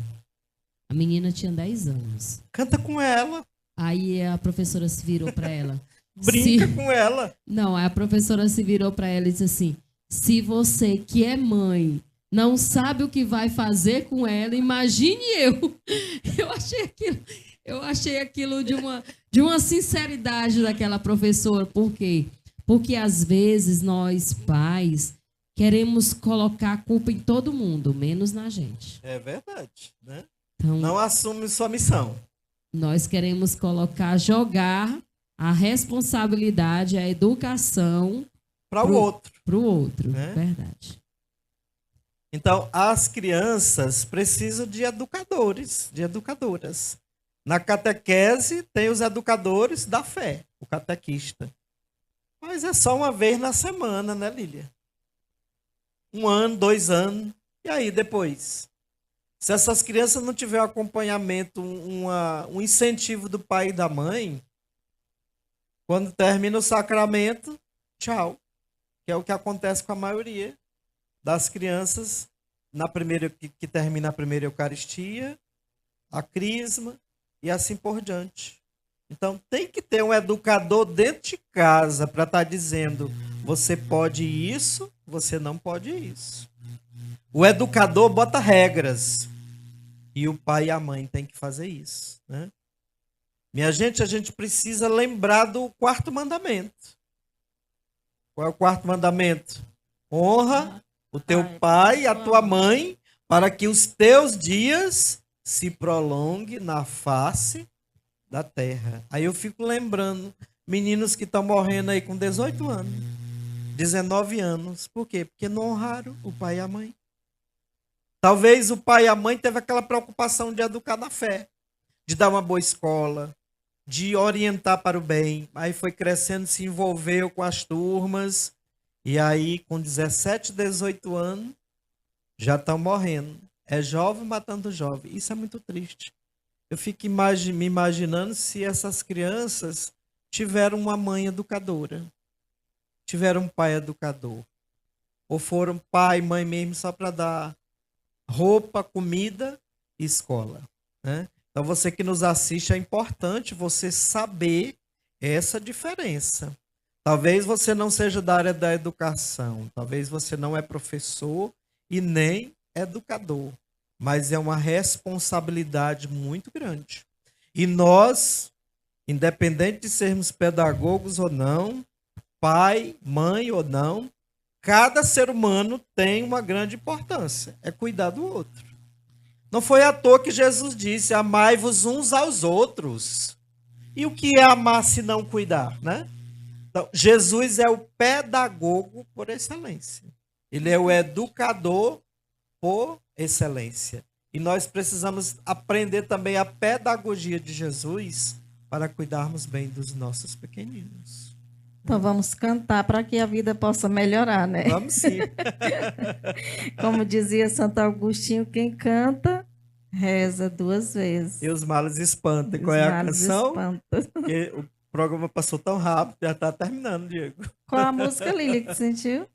A menina tinha 10 anos. Canta com ela. Aí a professora se virou para ela. Brinca com ela. Não, a professora se virou para ela e disse assim: se você que é mãe não sabe o que vai fazer com ela, imagine eu. Eu achei aquilo de uma sinceridade daquela professora. Por quê? Porque às vezes nós, pais, queremos colocar a culpa em todo mundo, menos na gente. É verdade, né? Então, não assume sua missão. Nós queremos jogar a responsabilidade, a educação para o outro. Para o outro, né? Verdade. Então, as crianças precisam de educadores, de educadoras. Na catequese tem os educadores da fé, o catequista. Mas é só uma vez na semana, né, Lília? 1 ano, 2 anos. E aí, depois? Se essas crianças não tiverem um acompanhamento, um incentivo do pai e da mãe, quando termina o sacramento, tchau. Que é o que acontece com a maioria das crianças que termina a primeira Eucaristia, a crisma e assim por diante. Então, tem que ter um educador dentro de casa para estar dizendo: você pode isso, você não pode isso. O educador bota regras. E o pai e a mãe têm que fazer isso, né? Minha gente, a gente precisa lembrar do quarto mandamento. Qual é o quarto mandamento? Honra o teu pai e a tua mãe, para que os teus dias se prolonguem na face da terra. Aí eu fico lembrando meninos que estão morrendo aí com 18 anos, 19 anos. Por quê? Porque não honraram o pai e a mãe. Talvez o pai e a mãe teve aquela preocupação de educar na fé, de dar uma boa escola, de orientar para o bem. Aí foi crescendo, se envolveu com as turmas, e aí com 17, 18 anos, já estão morrendo. É jovem matando jovem. Isso é muito triste. Eu fico me imaginando se essas crianças tiveram uma mãe educadora, tiveram um pai educador, ou foram pai e mãe mesmo só para dar roupa, comida e escola, né? Então você que nos assiste, é importante você saber essa diferença. Talvez você não seja da área da educação, talvez você não é professor e nem educador, mas é uma responsabilidade muito grande. E nós, independente de sermos pedagogos ou não, pai, mãe ou não, cada ser humano tem uma grande importância, é cuidar do outro. Não foi à toa que Jesus disse, amai-vos uns aos outros. E o que é amar se não cuidar, né? Então, Jesus é o pedagogo por excelência. Ele é o educador por excelência. E nós precisamos aprender também a pedagogia de Jesus para cuidarmos bem dos nossos pequeninos. Então vamos cantar para que a vida possa melhorar, né? Vamos sim. Como dizia Santo Agostinho, quem canta, reza 2 vezes. E os males espantam. Qual é a canção? Porque o programa passou tão rápido, já está terminando, Diego. Qual a música, Lília, que sentiu?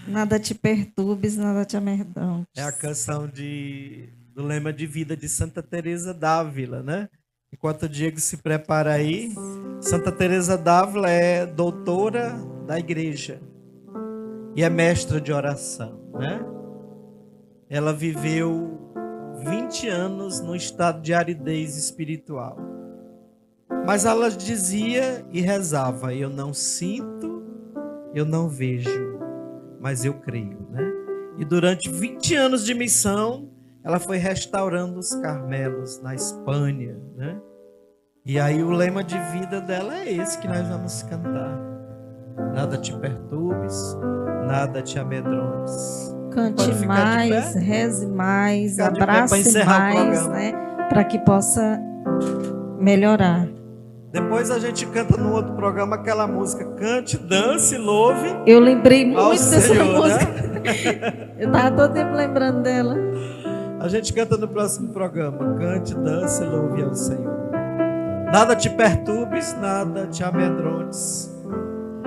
Nada te perturbes, nada te amedrontes. É a canção do lema de vida de Santa Teresa d'Ávila, né? Enquanto o Diego se prepara aí, Santa Teresa d'Ávila é doutora da igreja e é mestra de oração, né? Ela viveu 20 anos no estado de aridez espiritual. Mas ela dizia e rezava, eu não sinto, eu não vejo, mas eu creio, né? E durante 20 anos de missão, ela foi restaurando os Carmelos na Espanha, né? E aí o lema de vida dela é esse que nós vamos cantar. Nada te perturbes, nada te amedrontes. Cante mais, reze mais, abrace mais, né? Para que possa melhorar. Depois a gente canta no outro programa aquela música Cante, Dance, Louve. Eu lembrei muito dessa Senhor, música. Né? Eu estava todo tempo lembrando dela. A gente canta no próximo programa. Cante, dance, louve ao Senhor. Nada te perturbes, nada te amedrontes.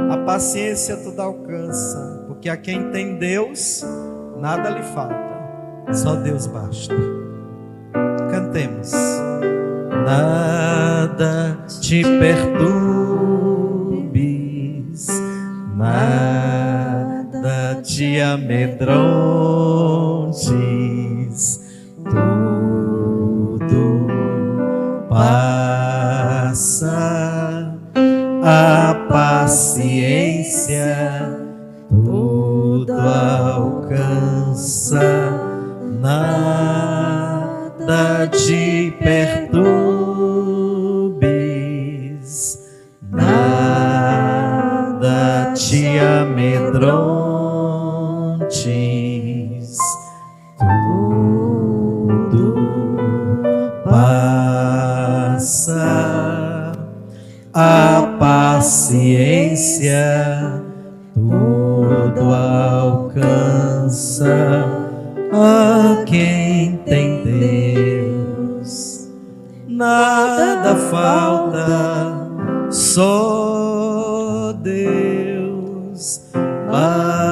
A paciência tudo alcança, porque a quem tem Deus, nada lhe falta. Só Deus basta. Cantemos. Nada te perturbes, nada te amedrontes. Tudo passa, a paciência tudo alcança, nada te perturbes, nada te amedrontes. Passa, a paciência tudo alcança, a quem tem Deus nada falta, só Deus basta.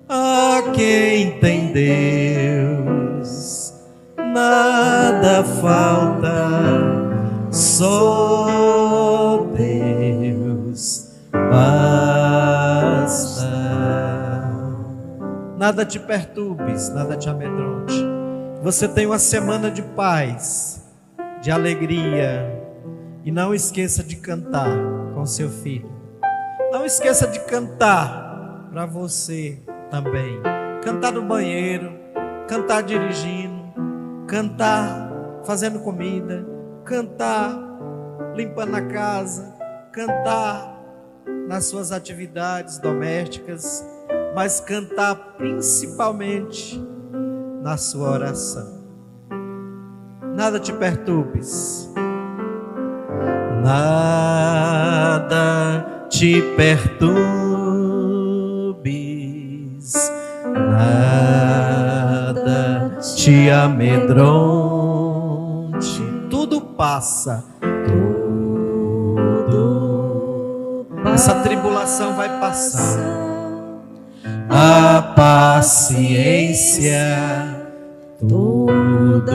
A quem tem Deus nada falta, só Deus basta. Nada te perturbes, nada te amedronte. você tenha uma semana de paz, de alegria. E não esqueça de cantar com seu filho. Não esqueça de cantar para você também. Cantar no banheiro, cantar dirigindo, cantar fazendo comida, cantar limpando a casa, cantar nas suas atividades domésticas, mas cantar principalmente na sua oração. Nada te perturbes. Nada te perturbes, nada te amedronte, tudo passa, essa tribulação vai passar. A paciência tudo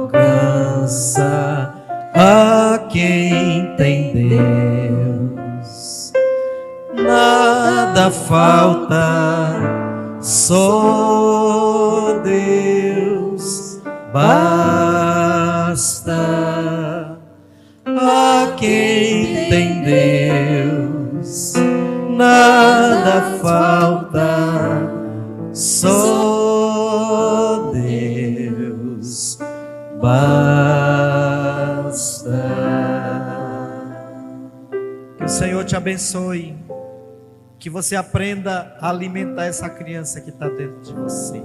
alcança a quem tem Deus. Nada falta, só Deus basta. A quem tem Deus, nada falta, só Deus basta. Que o Senhor te abençoe, que você aprenda a alimentar essa criança que está dentro de você,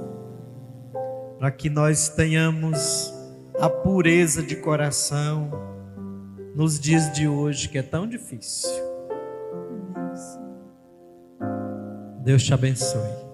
para que nós tenhamos a pureza de coração nos dias de hoje, que é tão difícil. Deus te abençoe.